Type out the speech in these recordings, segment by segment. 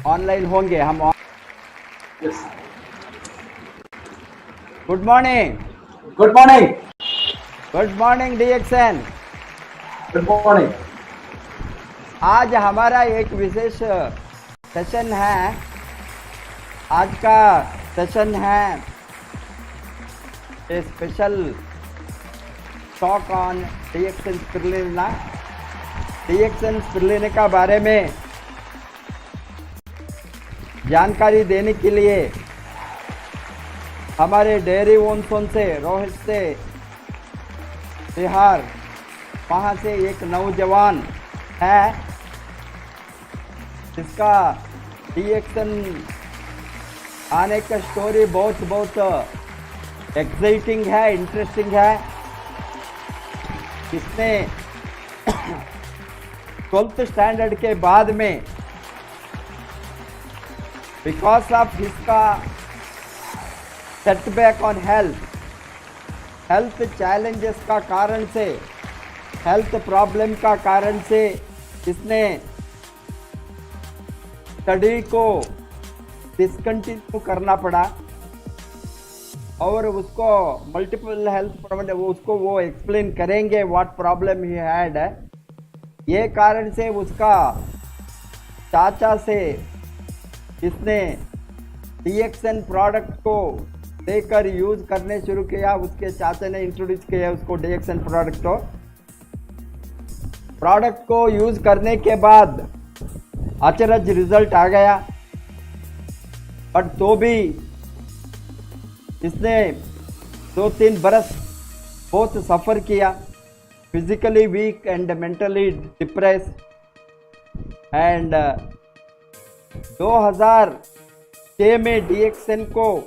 Online होंगे हम। Yes. Good morning. Good morning. Good morning DXN. Good morning. आज हमारा एक विशेष सेशन है। आज का सेशन है a special talk on DXN spirulina. DXN spirulina का बारे में जानकारी देने के लिए हमारे डेयरी ओनसोन से रोहित से बिहार वहाँ से एक नौजवान है जिसका डीएक्सएन आने का स्टोरी बहुत एक्साइटिंग है, इंटरेस्टिंग है। इसने 12th स्टैंडर्ड के बाद में बिकॉज ऑफ इसका सेटबैक ऑन हेल्थ चैलेंजेस का कारण से, हेल्थ प्रॉब्लम का कारण से इसने स्टडी को डिसकंटिन्यू करना पड़ा और उसको मल्टीपल हेल्थ प्रॉब्लम, उसको वो एक्सप्लेन करेंगे व्हाट प्रॉब्लम ही हैड। ये कारण से उसका चाचा से इसने डीएक्सएन प्रोडक्ट को लेकर यूज करने शुरू किया। उसके चाचा ने इंट्रोड्यूस किया उसको डीएक्सएन प्रोडक्ट को यूज करने के बाद अचरज रिजल्ट आ गया। बट तो भी इसने 2-3 बरस बहुत सफ़र किया, physically weak and mentally depress. And 2006 में डीएक्सएन को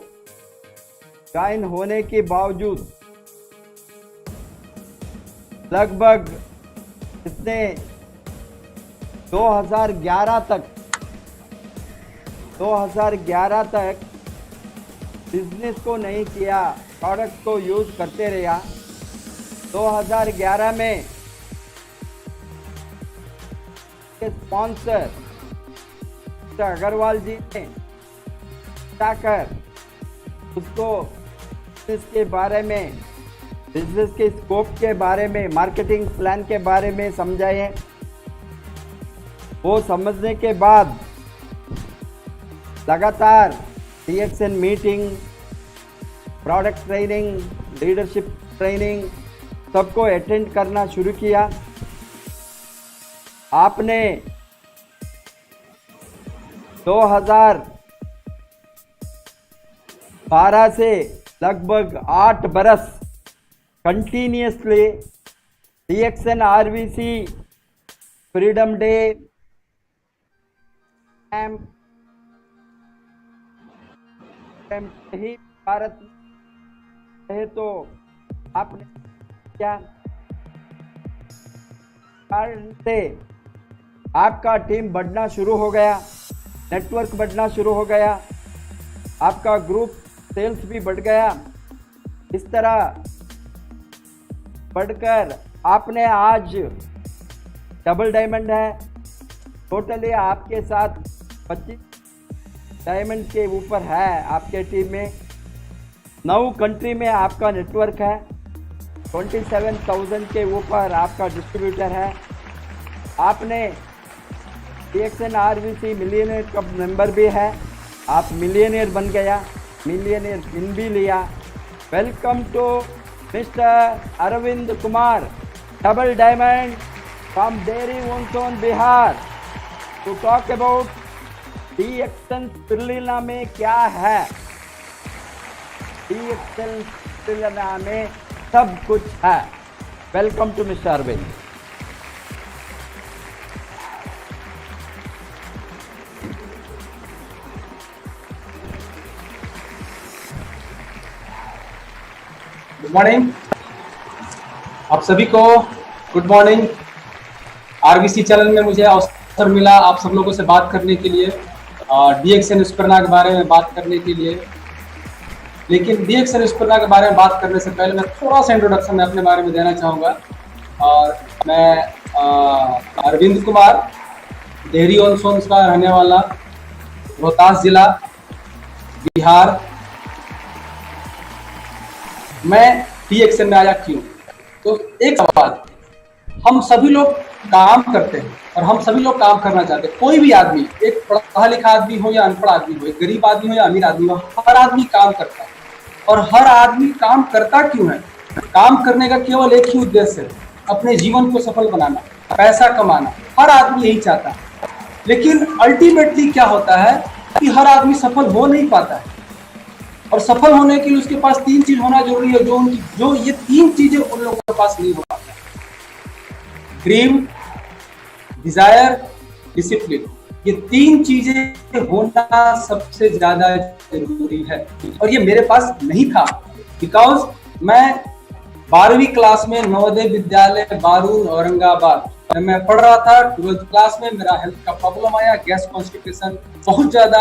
ज्वाइन होने के बावजूद लगभग इसने 2011 तक बिजनेस को नहीं किया, प्रोडक्ट को यूज करते रहा। 2011 में स्पॉन्सर अग्रवाल जी ने जाकर उसको बिजनेस के बारे में, बिजनेस के स्कोप के बारे में, मार्केटिंग प्लान के बारे में समझाए। वो समझने के बाद लगातार DXN meeting, product training, leadership training सबको अटेंड करना शुरू किया। आपने 2012 से लगभग 8 बरस continuously DXN RVC freedom day ही भारत है, तो आपने क्या कारण से आपका टीम बढ़ना शुरू हो गया, नेटवर्क बढ़ना शुरू हो गया, आपका ग्रुप सेल्स भी बढ़ गया। इस तरह बढ़कर आपने आज डबल डायमंड है। टोटली आपके साथ 25 डायमंड के ऊपर है आपके टीम में। 9 कंट्री में आपका नेटवर्क है। 27,000 के ऊपर आपका डिस्ट्रीब्यूटर है। आपने डीएक्सएन आरवीसी मिलियनियर का मेंबर भी है। आप मिलियनियर बन गया, मिलियनियर पिन भी लिया। Welcome to Mister Arvind Kumar, double diamond from Dehri on Sone Bihar, to talk about DXN spirulina में क्या है। डीएक्सएन स्पिरुलिना में सब कुछ है। Welcome to Mister Arvind. Good morning आप सभी को। Good morning. आरवीसी चैनल में मुझे अवसर मिला आप सब लोगों से बात करने के लिए, डीएक्सएन स्पिरुलिना के बारे में बात करने के लिए। लेकिन डीएक्सएन स्पिरुलिना के बारे में बात करने से पहले मैं थोड़ा सा इंट्रोडक्शन मैं अपने बारे में देना चाहूँगा। और मैं अरविंद कुमार डेयरी ओनसोन का रहने वाला रोहतास जिला, बिहार। मैं DXN में आया क्यों? तो एक सवाल, हम सभी लोग काम करते हैं और हम सभी लोग काम करना चाहते हैं। कोई भी आदमी, एक पढ़ा लिखा आदमी हो या अनपढ़ आदमी हो, एक गरीब आदमी हो या अमीर आदमी हो, हर आदमी काम करता है। और हर आदमी काम करता क्यों है? काम करने का केवल एक ही उद्देश्य है, अपने जीवन को सफल बनाना, पैसा कमाना। हर आदमी यही चाहता है। लेकिन अल्टीमेटली क्या होता है कि हर आदमी सफल हो नहीं पाता है। और सफल होने के लिए उसके पास 3 चीज होना जरूरी है, जो ये 3 चीजें उन लोगों के पास नहीं हो पाता। Dream, desire, discipline. ये 3 चीजें होना सबसे ज्यादा जरूरी है और ये मेरे पास नहीं था। बिकॉज मैं 12वीं क्लास में नवोदय विद्यालय बारूद औरंगाबाद मैं पढ़ रहा था। 12th क्लास में मेरा हेल्थ का प्रॉब्लम आया, गैस कॉन्स्टिपेशन बहुत ज्यादा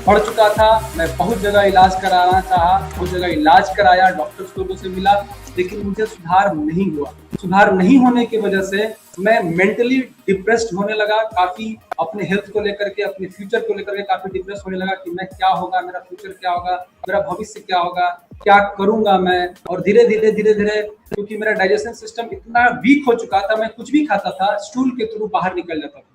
बढ़ चुका था। मैं बहुत जगह इलाज कराना चाहा, बहुत जगह इलाज कराया, डॉक्टर्स लोगों से मिला, लेकिन मुझे सुधार नहीं हुआ। सुधार नहीं होने की वजह से मैं मेंटली डिप्रेस्ड होने लगा। काफी अपने हेल्थ को लेकर के, अपने फ्यूचर को लेकर के काफी डिप्रेस होने लगा कि मैं क्या होगा, मेरा फ्यूचर क्या होगा, मेरा भविष्य क्या होगा, क्या करूंगा मैं। और धीरे धीरे क्योंकि मेरा डाइजेशन सिस्टम इतना वीक हो चुका था, मैं कुछ भी खाता था स्टूल के थ्रू बाहर निकल जाता था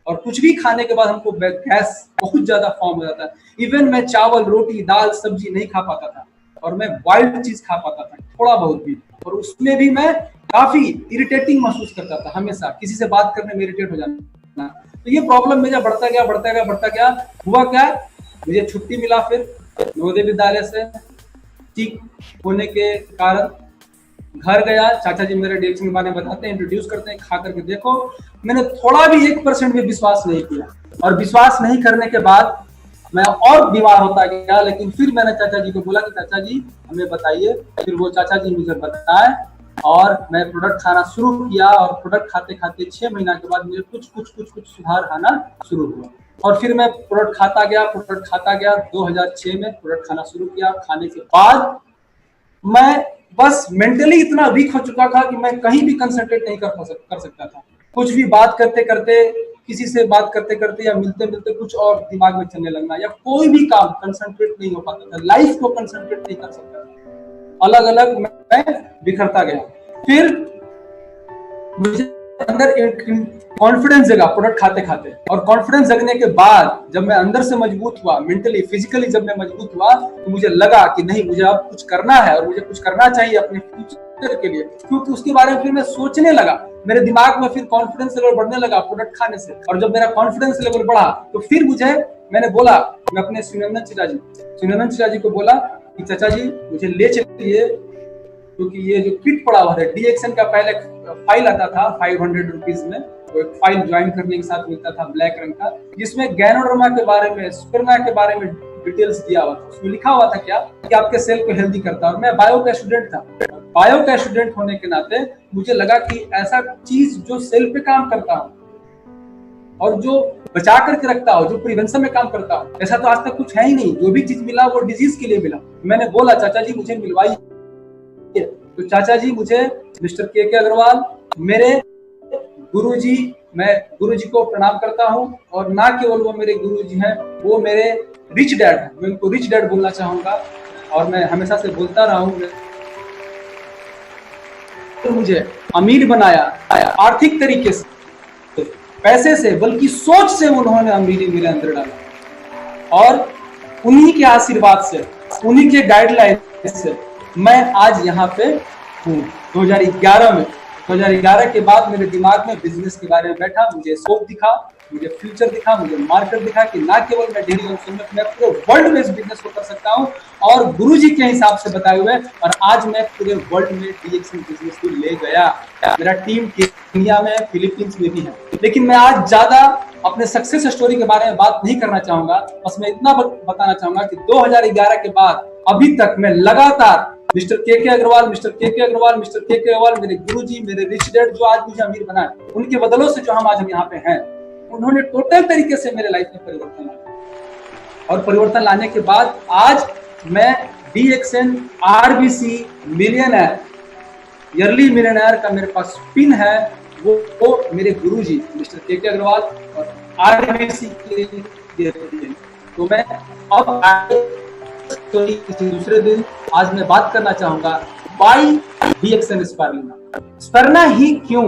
और कुछ भी खाने के बाद हमको गैस बहुत ज्यादा फॉर्म हो जाता है। इवन मैं चावल, रोटी, दाल, सब्जी नहीं खा पाता था और मैं वाइल्ड चीज खा पाता था थोड़ा बहुत भी, और उसमें भी मैं काफी इरिटेटिंग महसूस करता था। हमेशा किसी से बात करने में इरिटेट हो जाना। तो ये प्रॉब्लम मेरा बढ़ता गया। हुआ क्या, मुझे छुट्टी मिला फिर नवोदय विद्यालय से। ठीक होने के कारण घर गया, चाचा जी मेरे DXN के बारे में बताते हैं, इंट्रोड्यूस करते हैं, खा करके देखो। मैंने थोड़ा भी 1% भी विश्वास नहीं किया और विश्वास नहीं करने के बाद मैं और बीमार होता गया। लेकिन फिर मैंने चाचा जी को बोला कि चाचा जी हमें बताइए। फिर वो चाचा जी मुझे बताए और मैं प्रोडक्ट खाना शुरू किया और प्रोडक्ट खाते खाते 6 महीना के बाद मुझे कुछ सुधार आना शुरू हुआ। और फिर मैं प्रोडक्ट खाता गया। 2006 में प्रोडक्ट खाना शुरू किया। खाने के बाद मैं बस मेंटली इतना वीक हो चुका था कि मैं कहीं भी कंसंट्रेट नहीं कर सकता था। कुछ भी बात करते करते, किसी से बात करते करते या मिलते मिलते कुछ और दिमाग में चलने लगना, या कोई भी काम कंसंट्रेट नहीं हो पाता था, लाइफ को कंसंट्रेट नहीं कर सकता था। अलग अलग मैं बिखरता गया। फिर मुझे अंदर एक कॉन्फिडेंस जगा प्रोडक्ट खाते खाते, और कॉन्फिडेंस जगने के बाद जब मैं अंदर से मजबूत हुआ, मेंटली फिजिकली जब मैं मजबूत हुआ, तो मुझे लगा कि नहीं, मुझे अब कुछ करना है और मुझे कुछ करना चाहिए अपने फ्यूचर के लिए। क्योंकि उसके बारे में फिर मैं सोचने लगा, मेरे दिमाग में फिर कॉन्फिडेंस लेवल बढ़ने लगा प्रोडक्ट खाने से। और जब मेरा कॉन्फिडेंस लेवल बढ़ा तो फिर मैंने बोला, मैं अपने सुनंदन चिरा जी को बोला कि चाचा जी मुझे ले चलिए, क्योंकि ये जो किट पड़ा हुआ है DXN का पहले फाइल आता था 500 रुपीज में, वो एक फाइल ज्वाइन करने के साथ मिलता था ब्लैक रंग का, जिसमें गैनोडर्मा के बारे में, सुपरना के बारे में डिटेल्स दिया हुआ था। उसमें लिखा हुआ था क्या कि आपके सेल को हेल्दी करता है। और मैं बायो का स्टूडेंट था। बायो का स्टूडेंट होने के नाते मुझे लगा कि ऐसा चीज जो सेल पे काम करता हो और जो बचा करके रखता हो, जो प्रिवेंशन में काम करता हो, ऐसा तो आज तक कुछ है ही नहीं। जो भी चीज मिला वो डिजीज के लिए मिला। मैंने बोला चाचा जी मुझे मिलवाइए। तो चाचा जी मुझे मिस्टर के अग्रवाल, मेरे गुरुजी, मैं गुरुजी को प्रणाम करता हूं। और ना केवल वो मेरे गुरुजी हैं, वो मेरे रिच डैड हैं। मैं उनको रिच डैड बोलना चाहूंगा और मैं हमेशा से बोलता रहा हूं। तो मुझे अमीर बनाया आर्थिक तरीके से, पैसे से, बल्कि सोच से उन्होंने अमीरी मेरे अंदर डाला। और उन्हीं के आशीर्वाद से, उन्हीं के गाइडलाइन से मैं आज यहाँ पे हूँ। 2011 के बाद मेरे दिमाग में बिजनेस के बारे में बैठा, मुझे स्कोप दिखा, मुझे फ्यूचर दिखा, मुझे मार्केट दिखा कि ना केवल मैं डेयरी में, मैं पूरे वर्ल्ड में इस बिजनेस को कर सकता हूँ और गुरुजी के हिसाब से बताए हुए। और आज मैं पूरे वर्ल्ड में DXN बिजनेस को ले गया। मेरा टीम केन्या में, फिलीपींस में भी है। लेकिन मैं आज ज्यादा अपने सक्सेस स्टोरी के बारे में बात नहीं करना चाहूंगा। बस मैं इतना बताना चाहूंगा कि 2011 के बाद अभी तक मैं लगातार मिस्टर के अग्रवाल मेरे गुरुजी, मेरे रिच डैड जो आज मुझे अमीर बनाए, उनके बदलों से जो हम आज यहाँ पे हैं, उन्होंने टोटल तरीके से मेरे लाइफ में परिवर्तन लाया। और परिवर्तन लाने के बाद आज मैं DXN RBC millionaire, yearly millionaire का मेरे पास पिन है। वो मेरे गुरुजी मिस्टर के अग्रवाल और RBC के तो मैं अब किसी दूसरे दिन आज मैं बात करना चाहूंगा वाई डीएक्सन स्पिरुलिना। स्पिरुलिना ही क्यों,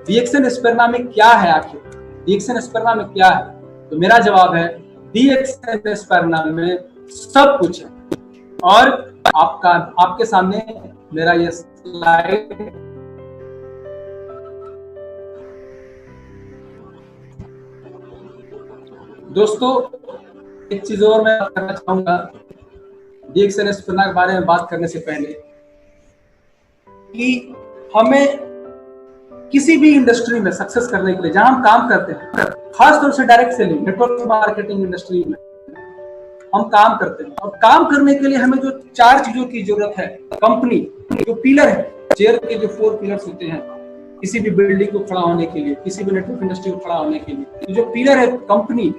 डीएक्सन स्पिरुलिना में क्या है, आखिर डीएक्सन स्पिरुलिना में क्या है? तो मेरा जवाब है डीएक्सन स्पिरुलिना में सब कुछ है। और आपके सामने मेरा ये स्लाइड दोस्तों, एक चीज और मैं करना चाहूंगा डीएक्सन स्पिरुलिना के बारे में बात करने से पहले, कि हमें किसी भी इंडस्ट्री में सक्सेस करने के लिए जहां हम काम करते हैं, खासतौर से direct selling, network marketing industry में हम काम करते हैं, और काम करने के लिए हमें जो 4 चीजों की जरूरत है, कंपनी जो पिलर है, चेयर के जो 4 पिलर्स होते हैं किसी भी बिल्डिंग को खड़ा होने के लिए, किसी भी नेटवर्क इंडस्ट्री को खड़ा होने के लिए, तो जो पिलर है कंपनी,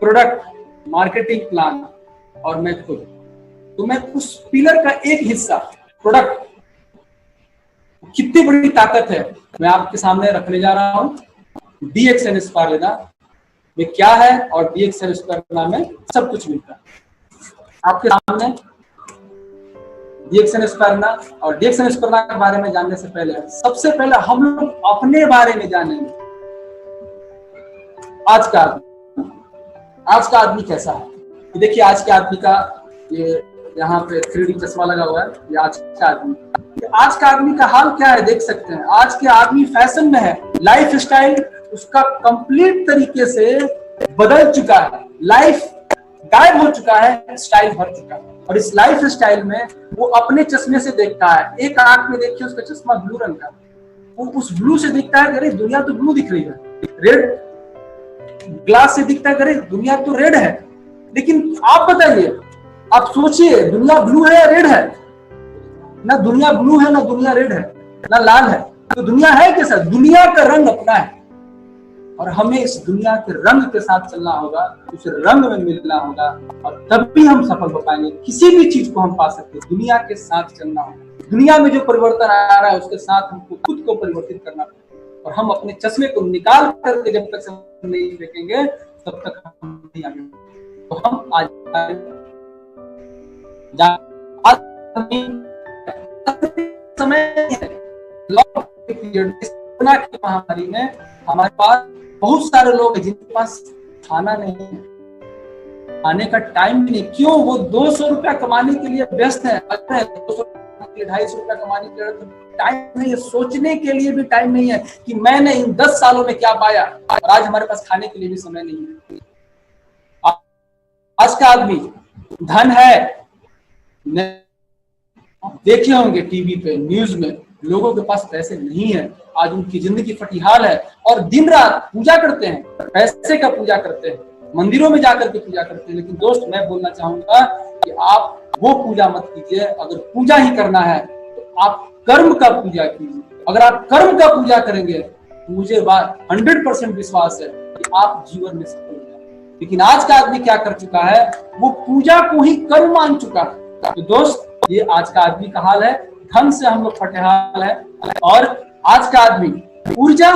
प्रोडक्ट, मार्केटिंग प्लान और मैं खुद, तो मैं उस पिलर का एक हिस्सा प्रोडक्ट, कितनी बड़ी ताकत है मैं आपके सामने रखने जा रहा हूं। डीएक्सन स्पिरुलिना में क्या है और डीएक्सन स्पिरुलिना में सब कुछ मिलता है। आपके सामने डीएक्सन स्पिरुलिना और डीएक्सन स्पिरुलिना के बारे में जानने से पहले सबसे पहले हम लोग अपने बारे में जानेंगे। आज का आदमी कैसा है। देखिए आज के आदमी का ये यहाँ पे 3D चश्मा लगा हुआ है, ये आज का आदमी, आज का आदमी का हाल क्या है देख सकते हैं। आज के आदमी फैशन में है, लाइफ स्टाइल उसका कंप्लीट तरीके से बदल चुका है, लाइफ गायब हो चुका है, स्टाइल भर चुका है। और इस लाइफ स्टाइल में वो अपने चश्मे से देखता है, एक आंख में देखिए उसका चश्मा ब्लू रंग का, वो उस ब्लू से दिखता है, अरे दुनिया तो ब्लू दिख रही है, रेड ग्लास से दिखता है, अरे दुनिया तो रेड है। लेकिन आप बताइए, आप सोचिए, दुनिया ब्लू है या रेड है? ना दुनिया ब्लू है, ना दुनिया रेड है, ना लाल है, तो दुनिया है कैसा? दुनिया का रंग अपना है, और हमें इस दुनिया के रंग के साथ चलना होगा, उस रंग में मिलना होगा, और तब भी हम सफल हो पाएंगे। किसी भी चीज को हम पा सकते हैं, दुनिया के साथ चलना होगा। दुनिया में जो परिवर्तन आ रहा है उसके साथ हमको खुद को परिवर्तित करना होगा, और हम अपने चश्मे को निकाल करके जब तक नहीं देखेंगे तब तक हम नहीं आगे। तो हम आज समय कोरोना की महामारी में हमारे पास बहुत सारे लोग हैं जिनके पास खाना नहीं है, खाने का टाइम भी नहीं। क्यों? वो 200 रुपया कमाने के लिए व्यस्त है, 250 रुपया कमाने के लिए टाइम नहीं है, सोचने के लिए भी टाइम नहीं है कि मैंने इन 10 सालों में क्या पाया, और आज हमारे पास खाने के लिए भी समय नहीं है। आज का आदमी धन है, देखे होंगे टीवी पे, न्यूज में, लोगों के पास पैसे नहीं है, आज उनकी जिंदगी फटीहाल है, और दिन रात पूजा करते हैं, पैसे का पूजा करते हैं, मंदिरों में जाकर के पूजा करते हैं। लेकिन दोस्त मैं बोलना चाहूंगा कि आप वो पूजा मत कीजिए। अगर पूजा ही करना है तो आप कर्म का पूजा कीजिए। अगर आप कर्म का पूजा करेंगे तो मुझे 100% विश्वास है कि आप जीवन में सफल हो जाएंगे। लेकिन आज का आदमी क्या कर चुका है, वो पूजा को ही कर्म मान चुका है। तो दोस्त ये आज का आदमी का हाल है, धन से हम लोग फटेहाल है। और आज का आदमी ऊर्जा,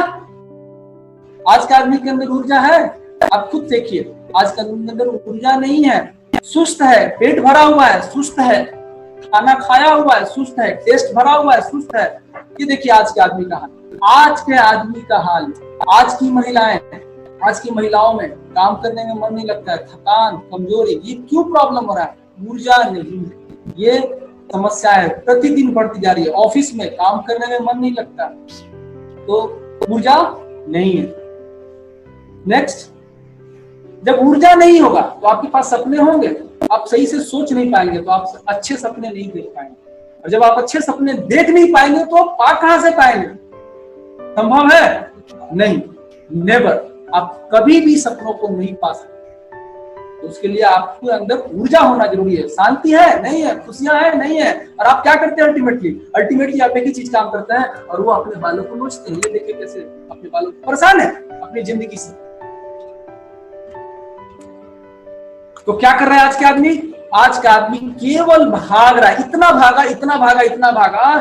आज का आदमी के अंदर ऊर्जा है, आप खुद देखिए, आज के अंदर ऊर्जा नहीं है, सुस्त है, पेट भरा हुआ है, सुस्त है, खाना खाया हुआ है, सुस्त है, टेस्ट भरा हुआ है, सुस्त है। ये देखिए आज के आदमी का हाल, आज के आदमी का हाल। आज की महिलाएं, आज की महिलाओं में काम करने में मन नहीं लगता है, थकान, कमजोरी, ये क्यों प्रॉब्लम हो रहा है? ऊर्जा नहीं है, ये समस्या है, प्रतिदिन बढ़ती जा रही है। ऑफिस में काम करने में मन नहीं लगता, तो ऊर्जा नहीं है। नेक्स्ट, जब ऊर्जा नहीं होगा तो आपके पास सपने होंगे, आप सही से सोच नहीं पाएंगे, तो आप अच्छे सपने नहीं देख पाएंगे, और जब आप अच्छे सपने देख नहीं पाएंगे तो आप पा कहां से पाएंगे? संभव है? नहीं, नेवर। आप कभी भी सपनों को नहीं पा सकते। तो उसके लिए आपके अंदर ऊर्जा होना जरूरी है। शांति है? नहीं है। खुशियां है? नहीं है। और आप क्या करते हैं? अल्टीमेटली आप एक ही चीज काम करते हैं, और वो अपने बालों को नोचते हैं। ये देखिए कैसे अपने बालों को परेशान है अपनी जिंदगी से। तो क्या कर रहा है आज के आदमी? आज का आदमी केवल भाग रहा है, इतना भागा, इतना भागा, इतना भागा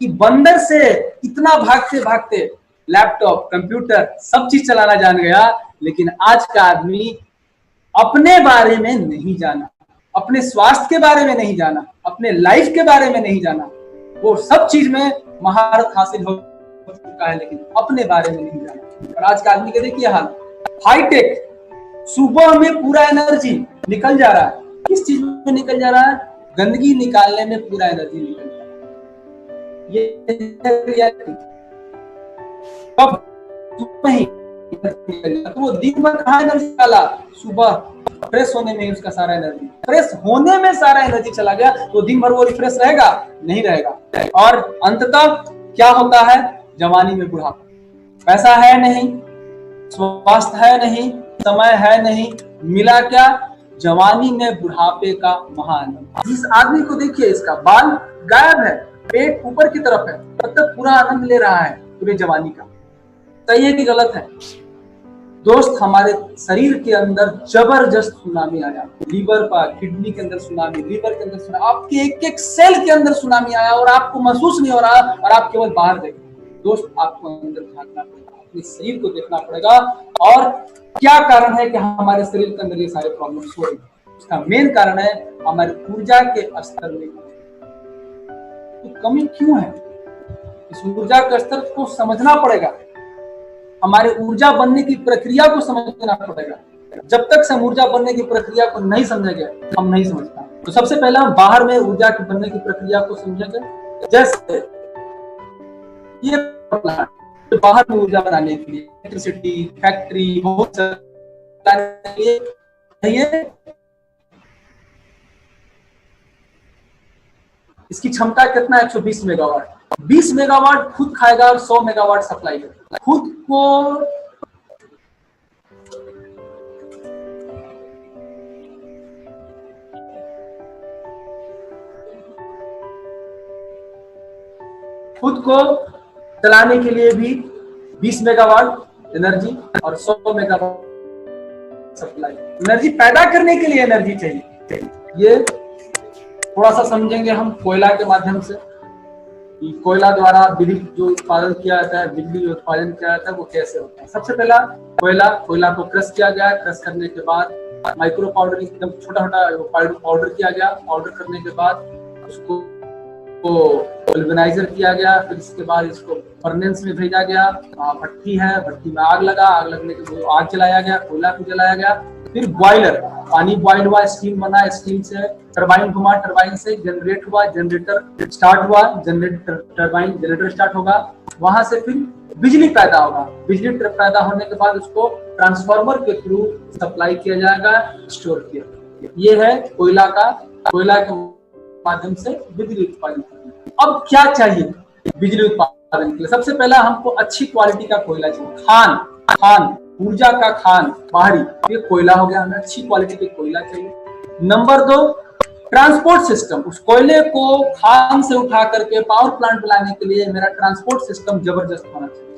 कि बंदर से इतना भागते भागते लैपटॉप, कंप्यूटर, सब चीज चलाना जान गया। लेकिन आज का आदमी अपने बारे में नहीं जाना, अपने स्वास्थ्य के बारे में नहीं जाना, अपने लाइफ के बारे में नहीं जाना। वो सब चीज में महारत हासिल हो चुका है, लेकिन अपने बारे में नहीं जाना। और आज का आदमी के देखिए हाल, हाईटेक, सुबह में पूरा एनर्जी निकल जा रहा है। किस चीज में निकल जा रहा है? गंदगी निकालने में पूरा एनर्जी निकल जा रहा है। ये रियलिटी। कब? सुबह ही तो वो दिन भर कहाँ एनर्जी निकाला? सुबह फ्रेश होने में उसका सारा एनर्जी, फ्रेश होने में सारा एनर्जी चला गया, तो दिन भर वो रिफ्रेश रहेगा? नहीं रहेगा। और अंततः क्या होता है? जवानी में बुढ़ापा। पैसा है नहीं, स्वास्थ्य है नहीं, समय है नहीं, मिला क्या? जवानी में बुढ़ापे का महाआनंद। जिस आदमी को देखिए, इसका बाल गायब है, पेट ऊपर की तरफ है, मतलब पूरा आनंद ले रहा है पूरे जवानी का। सही है कि गलत है? दोस्त, हमारे शरीर के अंदर जबरदस्त सुनामी आया। लीवर का, किडनी के अंदर सुनामी, लीवर के अंदर सुनामी, आपके एक एक सेल के अंदर सुनामी आया और आपको महसूस नहीं हो रहा, और आप केवल बाहर देख रहे हैं। दोस्त, आपको अंदर झांकना पड़ेगा, अपने शरीर को देखना पड़ेगा, और क्या कारण है कि हमारे शरीर के अंदर ये सारे प्रॉब्लम्स हो रही है। उसका मेन कारण है हमारी ऊर्जा के स्तर में तो कमी क्यों है। इस ऊर्जा के स्तर को समझना पड़ेगा, हमारे ऊर्जा बनने की प्रक्रिया को समझना पड़ेगा। जब तक हम ऊर्जा बनने की प्रक्रिया को नहीं समझेंगे, हम नहीं समझ पाएंगे। तो सबसे पहले हम बाहर में ऊर्जा की बनने की प्रक्रिया को समझेंगे। जैसे ये बाहर में ऊर्जा बनाने के लिए इलेक्ट्रिसिटी, फैक्ट्री, बहुत इसकी क्षमता कितना? 120 मेगावाट। 20 मेगावाट खुद खाएगा और 100 मेगावाट सप्लाई करेगा। खुद को चलाने के लिए भी 20 मेगावाट एनर्जी और 100 मेगावाट सप्लाई। एनर्जी पैदा करने के लिए एनर्जी चाहिए। ये थोड़ा सा समझेंगे हम कोयला के माध्यम से। कोयला द्वारा विद्युत जो उत्पादन किया जाता है, बिजली जो उत्पादन किया जाता है, वो कैसे होता है। सबसे पहला कोयला को क्रश किया गया। क्रश करने के बाद माइक्रो पाउडर, एकदम छोटा छोटा पाउडर किया गया। पाउडर करने के बाद उसको वल्कनाइजर किया गया। फिर इसके बाद इसको फर्नेस में भेजा गया। भट्टी है, भट्टी में आग लगा। आग लगने के बाद आग जलाया गया, कोयला को जलाया गया। फिर बॉयलर, पानी बॉयल हुआ, स्टीम बना, स्टीम से टरबाइन घुमा, टरबाइन से जनरेट हुआ, जनरेटर स्टार्ट हुआ, जनरेटर स्टार्ट होगा। वहां से फिर बिजली पैदा होगा। बिजली पैदा होने के बाद उसको ट्रांसफार्मर के थ्रू सप्लाई किया जाएगा, स्टोर किया। ये है कोयला के माध्यम से बिजली उत्पादन। अब क्या चाहिए बिजली उत्पादन के लिए? सबसे पहला हमको अच्छी क्वालिटी का कोयला चाहिए। खान, ऊर्जा का खान, बाहरी, ये कोयला हो गया। हमें अच्छी क्वालिटी के कोयला चाहिए। Number 2, transport system. उस कोयले को खान से उठा करके पावर प्लांट में लाने के लिए मेरा ट्रांसपोर्ट सिस्टम जबरदस्त होना चाहिए।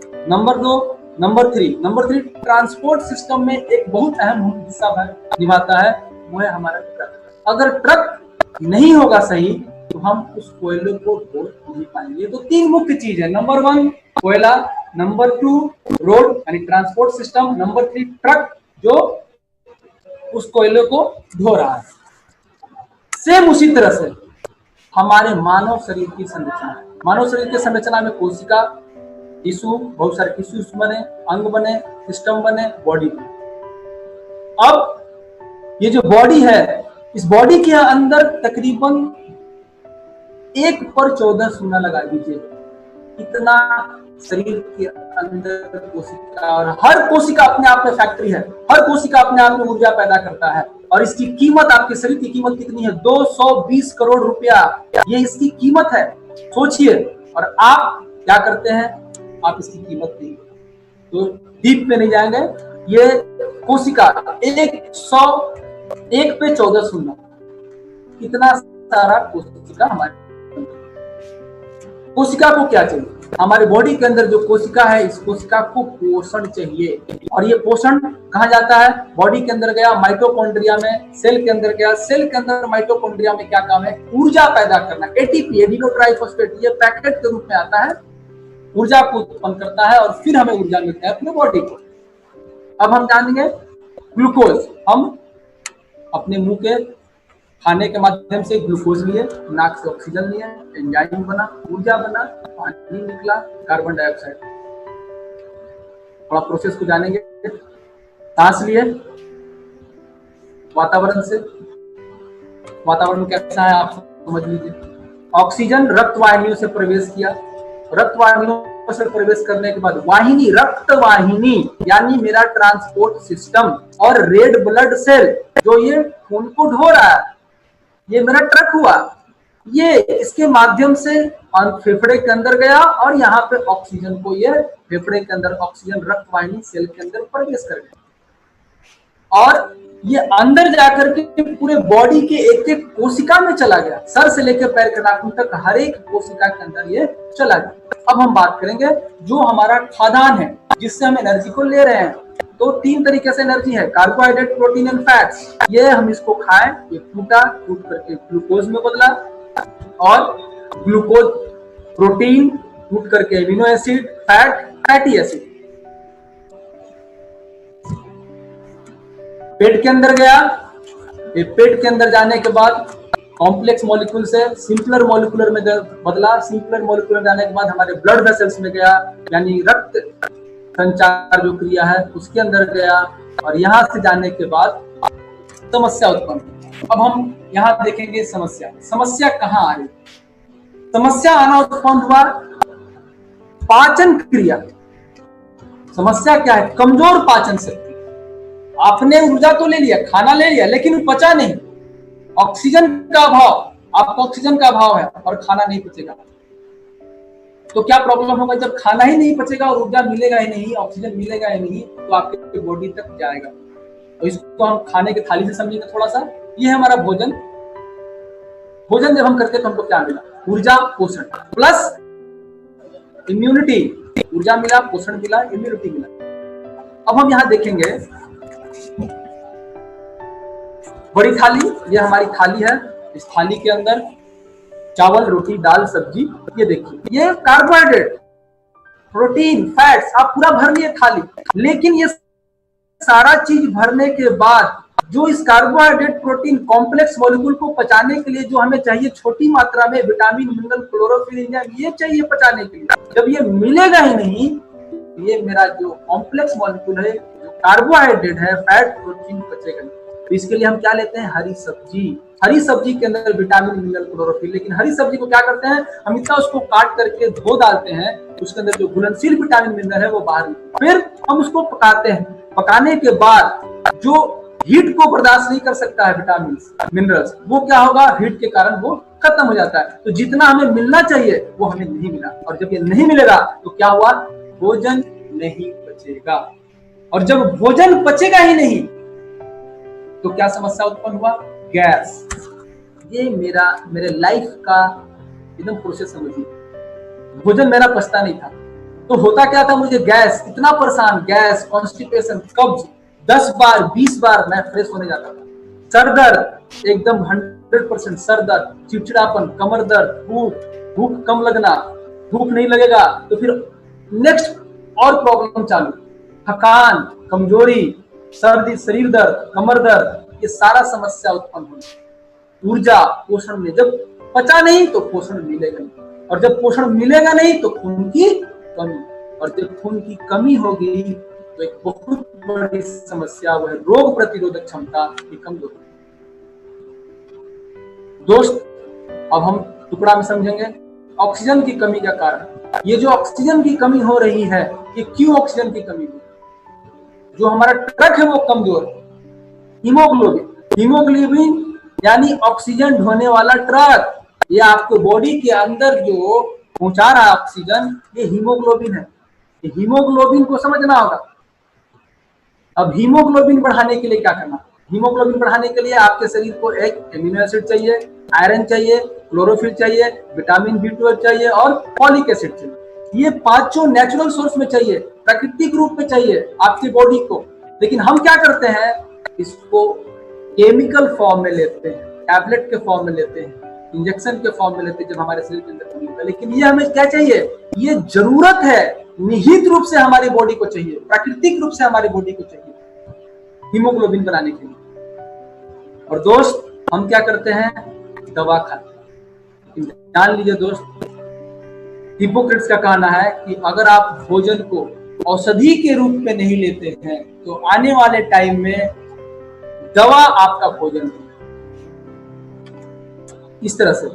नंबर 3 ट्रांसपोर्ट सिस्टम में एक बहुत अहम हिस्सा निभाता है, वो है हमारा ट्रक। अगर ट्रक नहीं होगा सही तो हम उस कोयले को ढो नहीं पाएंगे। तो 3 मुख्य चीज है। नंबर 1 कोयला, नंबर 2 रोड यानी ट्रांसपोर्ट सिस्टम, नंबर 3 ट्रक जो उस कोयले को ढो रहा है। सेम उसी तरह से हमारे मानव शरीर की संरचना है। मानव शरीर की संरचना में कोशिका, टिश्यू, बहुत सारे टिश्यूज बने, अंग बने, सिस्टम बने, बॉडी बने। अब ये जो बॉडी है, इस बॉडी के अंदर तकरीबन 1/14 शून्य लगा दीजिए, इतना शरीर के अंदर कोशिका, और हर कोशिका अपने आप में फैक्ट्री है। हर कोशिका अपने आप में ऊर्जा पैदा करता है। और इसकी कीमत, आपके शरीर की कीमत कितनी है? 220 करोड़ रुपया, ये इसकी कीमत है। सोचिए। और आप क्या करते हैं? आप इसकी कीमत नहीं, तो डीप में नहीं जाएंगे। ये कोशिका 1/14 शून्य, कितना सारा कोशिका हमारे। कोशिका को क्या चाहिए? हमारे बॉडी के अंदर जो कोशिका है, इस कोशिका को पोषण चाहिए। और ये पोषण कहाँ जाता है? बॉडी के अंदर गया, माइटोकॉन्ड्रिया में, सेल के अंदर गया। सेल के अंदर माइटोकॉन्ड्रिया में क्या काम है? ऊर्जा पैदा करना। एटीपी, एडिनो ट्राइफॉस्फेट, ये पैकेट के रूप में आता है, ऊर्जा को उत्पन्न करता है, और फिर हमें ऊर्जा मिलता है अपने बॉडी को। अब हम जानेंगे ग्लूकोज। हम अपने मुंह के खाने के माध्यम से ग्लूकोज लिए, नाक से ऑक्सीजन लिए, एंजाइम बना, ऊर्जा बना, पानी निकला, कार्बन डाइऑक्साइड। थोड़ा प्रोसेस को जानेंगे। सांस लिए वातावरण से, वातावरण कैसा है आप समझ लीजिए। ऑक्सीजन रक्त वाहिनियों से प्रवेश किया, रक्त वाहिनियों से प्रवेश करने के बाद वाहिनी, रक्त वाहिनी यानी मेरा ट्रांसपोर्ट सिस्टम, और रेड ब्लड सेल जो ये खून को ढो रहा है, ये मेरा ट्रक हुआ, ये इसके माध्यम से फेफड़े के अंदर गया और यहाँ पे ऑक्सीजन को ये फेफड़े के अंदर ऑक्सीजन रक्त वाहिनी सेल के अंदर प्रवेश कर गया और ये अंदर जाकर के पूरे बॉडी के एक एक कोशिका में चला गया। सर से लेकर पैर के नाखून तक हर एक कोशिका के अंदर ये चला गया। अब हम बात करेंगे जो हमारा खाद्यान्न है जिससे हम एनर्जी को ले रहे हैं। तो 3 तरीके से एनर्जी है, कार्बोहाइड्रेट, प्रोटीन एंड फैट्स। ये हम इसको खाएं, ये टूट करके ग्लूकोज में बदला, और ग्लूकोज प्रोटीन टूट करके एमिनो एसिड, फैटी एसिड पेट के अंदर गया। ये पेट के अंदर जाने के बाद कॉम्प्लेक्स मॉलिक्यूल से सिंपलर मॉलिक्यूलर में बदला, सिंपलर मॉलिक्यूलर जाने के बाद हमारे ब्लड वेसल्स में गया, यानी रक्त संचार जो क्रिया है उसके अंदर गया, और यहां से जाने के बाद समस्या उत्पन्न। अब हम यहां देखेंगे समस्या कहां आई। समस्या आना उत्पन्न हुआ पाचन क्रिया। समस्या क्या है? कमजोर पाचन शक्ति। आपने ऊर्जा तो ले लिया, खाना ले लिया, लेकिन पचा नहीं। ऑक्सीजन का अभाव, आपको ऑक्सीजन का अभाव है और खाना नहीं पचेगा, तो क्या प्रॉब्लम होगा? जब खाना ही नहीं पचेगा और ऊर्जा मिलेगा ही नहीं, ऑक्सीजन मिलेगा ही नहीं, तो आपके बॉडी तक जाएगा। तो इसको हम खाने की थाली से समझेंगे थोड़ा सा। ये है हमारा भोजन। भोजन जब हम करते हैं तो हमको क्या मिला? ऊर्जा, पोषण प्लस इम्यूनिटी। ऊर्जा मिला, पोषण मिला, इम्यूनिटी मिला। अब हम यहां देखेंगे बड़ी थाली, ये हमारी थाली है। इस थाली के अंदर चावल, रोटी, दाल, सब्जी, ये देखिए, ये कार्बोहाइड्रेट, प्रोटीन, फैट्स, आप पूरा भर लिए थाली। लेकिन ये सारा चीज भरने के बाद जो इस कार्बोहाइड्रेट, प्रोटीन, कॉम्प्लेक्स मॉलिक्यूल को पचाने के लिए जो हमें चाहिए छोटी मात्रा में विटामिन, मिनरल, क्लोरोफिल, एंजाइम, ये चाहिए पचाने के लिए, जब ये मिलेगा ही नहीं, ये मेरा जो कॉम्प्लेक्स मॉलिक्यूल है, जो कार्बोहाइड्रेट है, फैट, प्रोटीन पचेगा नहीं। तो इसके लिए हम क्या लेते हैं? हरी सब्जी। हरी सब्जी के अंदर विटामिन, मिनरल, क्लोरोफिल। लेकिन हरी सब्जी को क्या करते हैं हम? इतना उसको काट करके धो डालते हैं, उसके अंदर जो घुलनशील विटामिन, मिनरल है वो बाहर निकलता है। फिर हम उसको पकाते हैं। पकाने के बाद जो हीट को बर्दाश्त नहीं कर सकता है विटामिन, मिनरल्स, वो क्या होगा? हीट के कारण वो खत्म हो जाता है। तो जितना हमें मिलना चाहिए वो हमें नहीं मिला, और जब ये नहीं मिलेगा तो क्या हुआ? भोजन नहीं पचेगा। और जब भोजन पचेगा ही नहीं तो क्या समस्या उत्पन्न हुआ? गैस। ये मेरे लाइफ का एकदम प्रोसेस समझिए। भोजन मेरा पचता नहीं था तो होता क्या था? मुझे गैस, इतना परेशान, गैस, कॉन्स्टिपेशन, कब्ज, 10 बार 20 बार मैं फ्रेश होने जाता था। सर दर्द, एकदम 100% सर दर्द, चिड़चिड़ापन, कमर दर्द, भूख कम लगना, भूख नहीं लगेगा तो फिर नेक्स्ट और प्रॉब्लम चालू, थकान, कमजोरी, सर्दी, शरीर दर्द, कमर दर्द, ये सारा समस्या उत्पन्न होगी। ऊर्जा, पोषण में जब पचा नहीं तो पोषण मिलेगा नहीं, और जब पोषण मिलेगा नहीं तो खून की कमी, और जब खून की कमी होगी तो एक बहुत बड़ी समस्या वह रोग प्रतिरोधक क्षमता की कमजोर। दोस्त, अब हम टुकड़ा में समझेंगे ऑक्सीजन की कमी का कारण। ये जो ऑक्सीजन की कमी हो रही है, ये क्यों ऑक्सीजन की कमी हो? जो हमारा ट्रक है वो कमजोर है। हीमोग्लोबिन यानी ऑक्सीजन ढोने वाला ट्रक, ये आपको बॉडी के अंदर जो पहुंचा रहा है ऑक्सीजन, ये हीमोग्लोबिन है। ये हीमोग्लोबिन को समझना होगा। अब हीमोग्लोबिन बढ़ाने के लिए क्या करना? हीमोग्लोबिन बढ़ाने के लिए आपके शरीर को एक एमिनो एसिड चाहिए, आयरन चाहिए, क्लोरोफिल चाहिए, विटामिन B12 चाहिए और फॉलिक एसिड चाहिए। ये पांचों नेचुरल सोर्स में चाहिए, प्राकृतिक रूप में चाहिए आपकी बॉडी को। लेकिन हम क्या करते हैं? इसको केमिकल फॉर्म में लेते हैं, टैबलेट के फॉर्म में लेते हैं, इंजेक्शन के फॉर्म में लेते हैं जब हमारे शरीर के अंदर नहीं होता। लेकिन ये हमें क्या चाहिए? ये जरूरत है, निहित रूप से हमारी बॉडी को चाहिए, प्राकृतिक रूप से हमारी बॉडी को चाहिए हीमोग्लोबिन बनाने के लिए। और दोस्त हम क्या करते हैं, दवा खाते हैं। लेकिन जान लीजिए दोस्त, हिपोक्रेट्स का कहना है कि अगर आप भोजन को औषधि के रूप में नहीं लेते हैं तो आने वाले टाइम में दवा आपका भोजन है। इस तरह से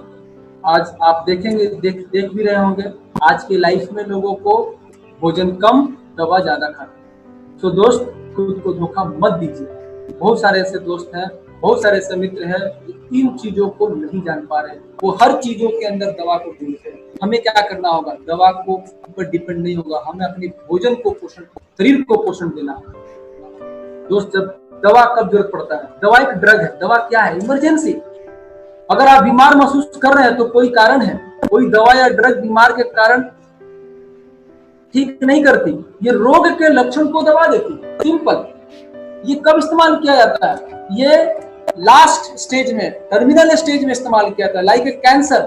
आज आप देखेंगे, देख भी रहे होंगे, आज के लाइफ में लोगों को भोजन कम, दवा ज्यादा खाते। तो दोस्त खुद को धोखा मत दीजिए। बहुत सारे ऐसे दोस्त हैं, बहुत सारे ऐसे मित्र हैं जो इन चीजों को नहीं जान पा रहे, वो हर चीजों के अंदर दवा को ढूंढते हैं। हमें क्या करना होगा, दवा को ऊपर डिपेंड नहीं होगा, हमें अपने भोजन को पोषण, शरीर को पोषण देना होगा। दोस्त जब दवा कब जरूरत पड़ता है, दवा एक ड्रग है। दवा क्या है, इमरजेंसी। अगर आप बीमार महसूस कर रहे हैं तो कोई कारण है, कोई दवा या ड्रग बीमार के कारण ठीक नहीं करती, ये रोग के लक्षण को दबा देती, सिंपल। ये कब इस्तेमाल किया जाता है, ये लास्ट स्टेज में, टर्मिनल स्टेज में इस्तेमाल किया जाता है। लाइक कैंसर,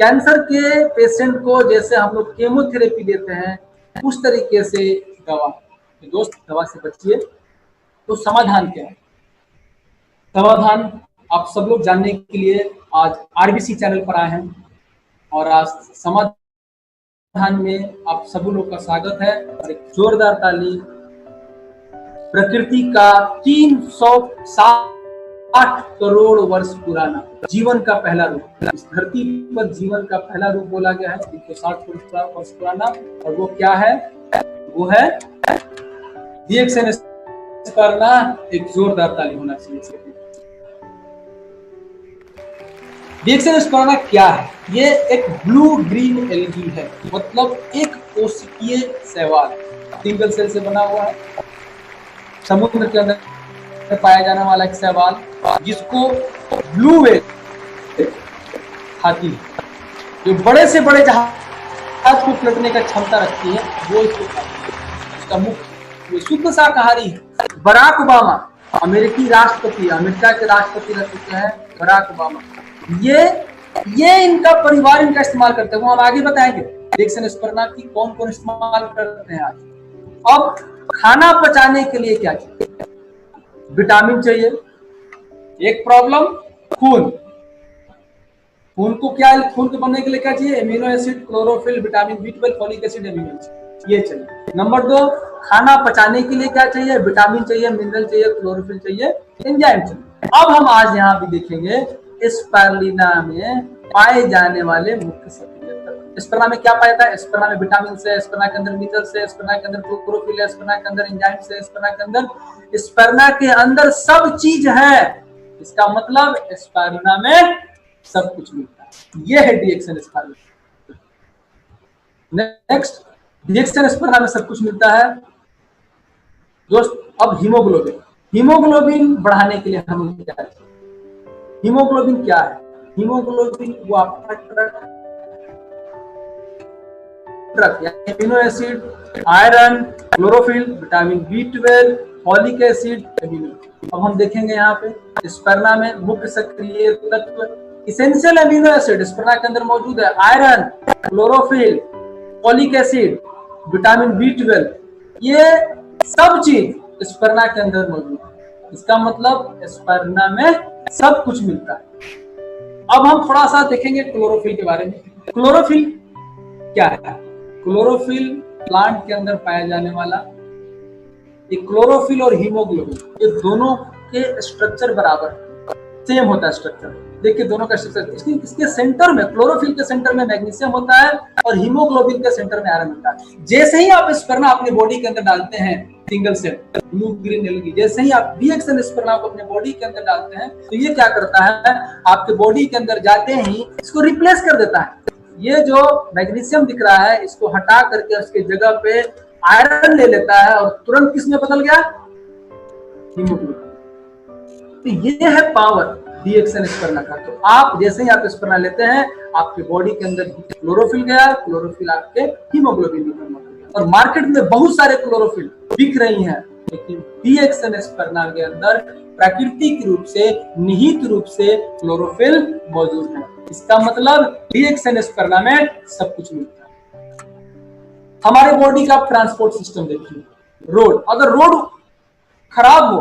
कैंसर के पेशेंट को जैसे हम लोग केमोथेरेपी देते हैं, उस तरीके से दवा। तो दोस्त दवा से बचिए। तो समाधान क्या है, समाधान आप सब लोग जानने के लिए आज आरबीसी चैनल पर आए हैं, और आज समाधान में आप सभी लोग का स्वागत है। और एक जोरदार ताली। प्रकृति का 360 करोड़ वर्ष पुराना जीवन का पहला रूप, इस धरती पर जीवन का पहला रूप बोला गया है 360 वर्ष पुराना। और वो क्या है, वो है डीएक्सएन स्पर्ना। एक जोरदार ताली होना चाहिए। डीएक्सएन स्पर्ना क्या है, ये एक ब्लू ग्रीन एल्गी है, मतलब एक कोशिकीय शैवाल, सिंगल सेल से बना हुआ है, समुद्र के अंदर पाया जाने वाला एक शैवाल, जिसको ब्लू व्हेल खाती है, जो बड़े से बड़े जहाज को पलटने का क्षमता रखती है, वो इसको खाती है। इसका मुख्य शुद्ध शाकाहारी है। बराक ओबामा अमेरिकी राष्ट्रपति, अमेरिका के राष्ट्रपति रह चुके हैं बराक ओबामा, ये इनका परिवार इनका इस्तेमाल करते हैं। वो हम आगे बताएंगे डीएक्सएन स्पर्ना की कौन कौन इस्तेमाल करते हैं आज। अब खाना पचाने के लिए क्या चाहिए, विटामिन चाहिए। एक प्रॉब्लम, खून को क्या, खून को बनने के लिए क्या चाहिए, amino acid, chlorophyll, vitamin B12, folic acid, amino acid, ये चाहिए। नंबर 2, खाना पचाने के लिए क्या चाहिए, विटामिन चाहिए, मिनरल चाहिए, क्लोरोफिल चाहिए, एंजाइम चाहिए। अब हम आज यहाँ भी देखेंगे स्पारुलिना में पाए जाने वाले मुख्य सक्रिय तत्व। स्पर्ना में क्या पाया जाता है, स्पर्ना में विटामिन से, स्पर्ना के अंदर मिनरल से, स्पर्ना के अंदर क्लोरोफिल है, स्पर्ना के अंदर एंजाइम से, स्पर्ना के अंदर सब चीज है। इसका मतलब स्पारुलिना में सब कुछ मिलता है। ये है डीएक्सएन स्पारुलिना। नेक्स्ट, डीएक्सएन स्पर्ना में सब कुछ मिलता है दोस्त। अब हीमोग्लोबिन बढ़ाने के लिए हम क्या चाहिए, हीमोग्लोबिन क्या है, हीमोग्लोबिन वो आपका truck amino acid, iron, chlorophyll, vitamin B12, folic acid, amino. अब हम देखेंगे यहाँ पे स्पर्ना में मुख्य सक्रिय तत्व, इसेंशियल एमिनो एसिड स्पर्ना के अंदर मौजूद है, iron, chlorophyll, folic acid, vitamin B12, ये सब चीज स्पर्ना के अंदर मौजूद है। इसका मतलब स्पर्ना में सब कुछ मिलता है। अब हम थोड़ा सा देखेंगे क्लोरोफिल के बारे में। क्लोरोफिल क्या है, क्लोरोफिल प्लांट के अंदर पाया जाने वाला, ये क्लोरोफिल और हीमोग्लोबिन ये दोनों के स्ट्रक्चर बराबर सेम होता है। स्ट्रक्चर देखिए दोनों का स्ट्रक्चर, इसके सेंटर में, क्लोरोफिल के सेंटर में मैग्नीशियम होता है और हीमोग्लोबिन के सेंटर में आयरन होता है। जैसे ही आप स्पर्ना अपने बॉडी के अंदर डालते हैं, single cell blue green algae, जैसे ही आप डीएक्सएन स्पर्ना को अपने बॉडी के अंदर डालते हैं तो ये क्या करता है, आपके बॉडी के अंदर जाते ही इसको रिप्लेस कर देता है। ये जो मैग्नीशियम दिख रहा है इसको हटा करके उसके जगह पे आयरन ले लेता है और तुरंत किसमें बदल गया, हीमोग्लोबिन। तो ये है पावर डीएक्सएन स्पर्ना का। तो आप जैसे ही आप स्पर्ना लेते हैं आपके बॉडी के अंदर क्लोरोफिल गया, क्लोरोफिल आपके हीमोग्लोबिन में कन्वर्ट हो गया। और मार्केट में बहुत सारे क्लोरोफिल बिक रही हैं, लेकिन डीएक्सएन स्पर्ना के अंदर प्राकृतिक रूप से, निहित रूप से क्लोरोफिल मौजूद है। इसका मतलब डीएक्सएन स्पर्ना में सब कुछ मिलता है। हमारे बॉडी का ट्रांसपोर्ट सिस्टम देखिए, रोड, अगर रोड खराब हो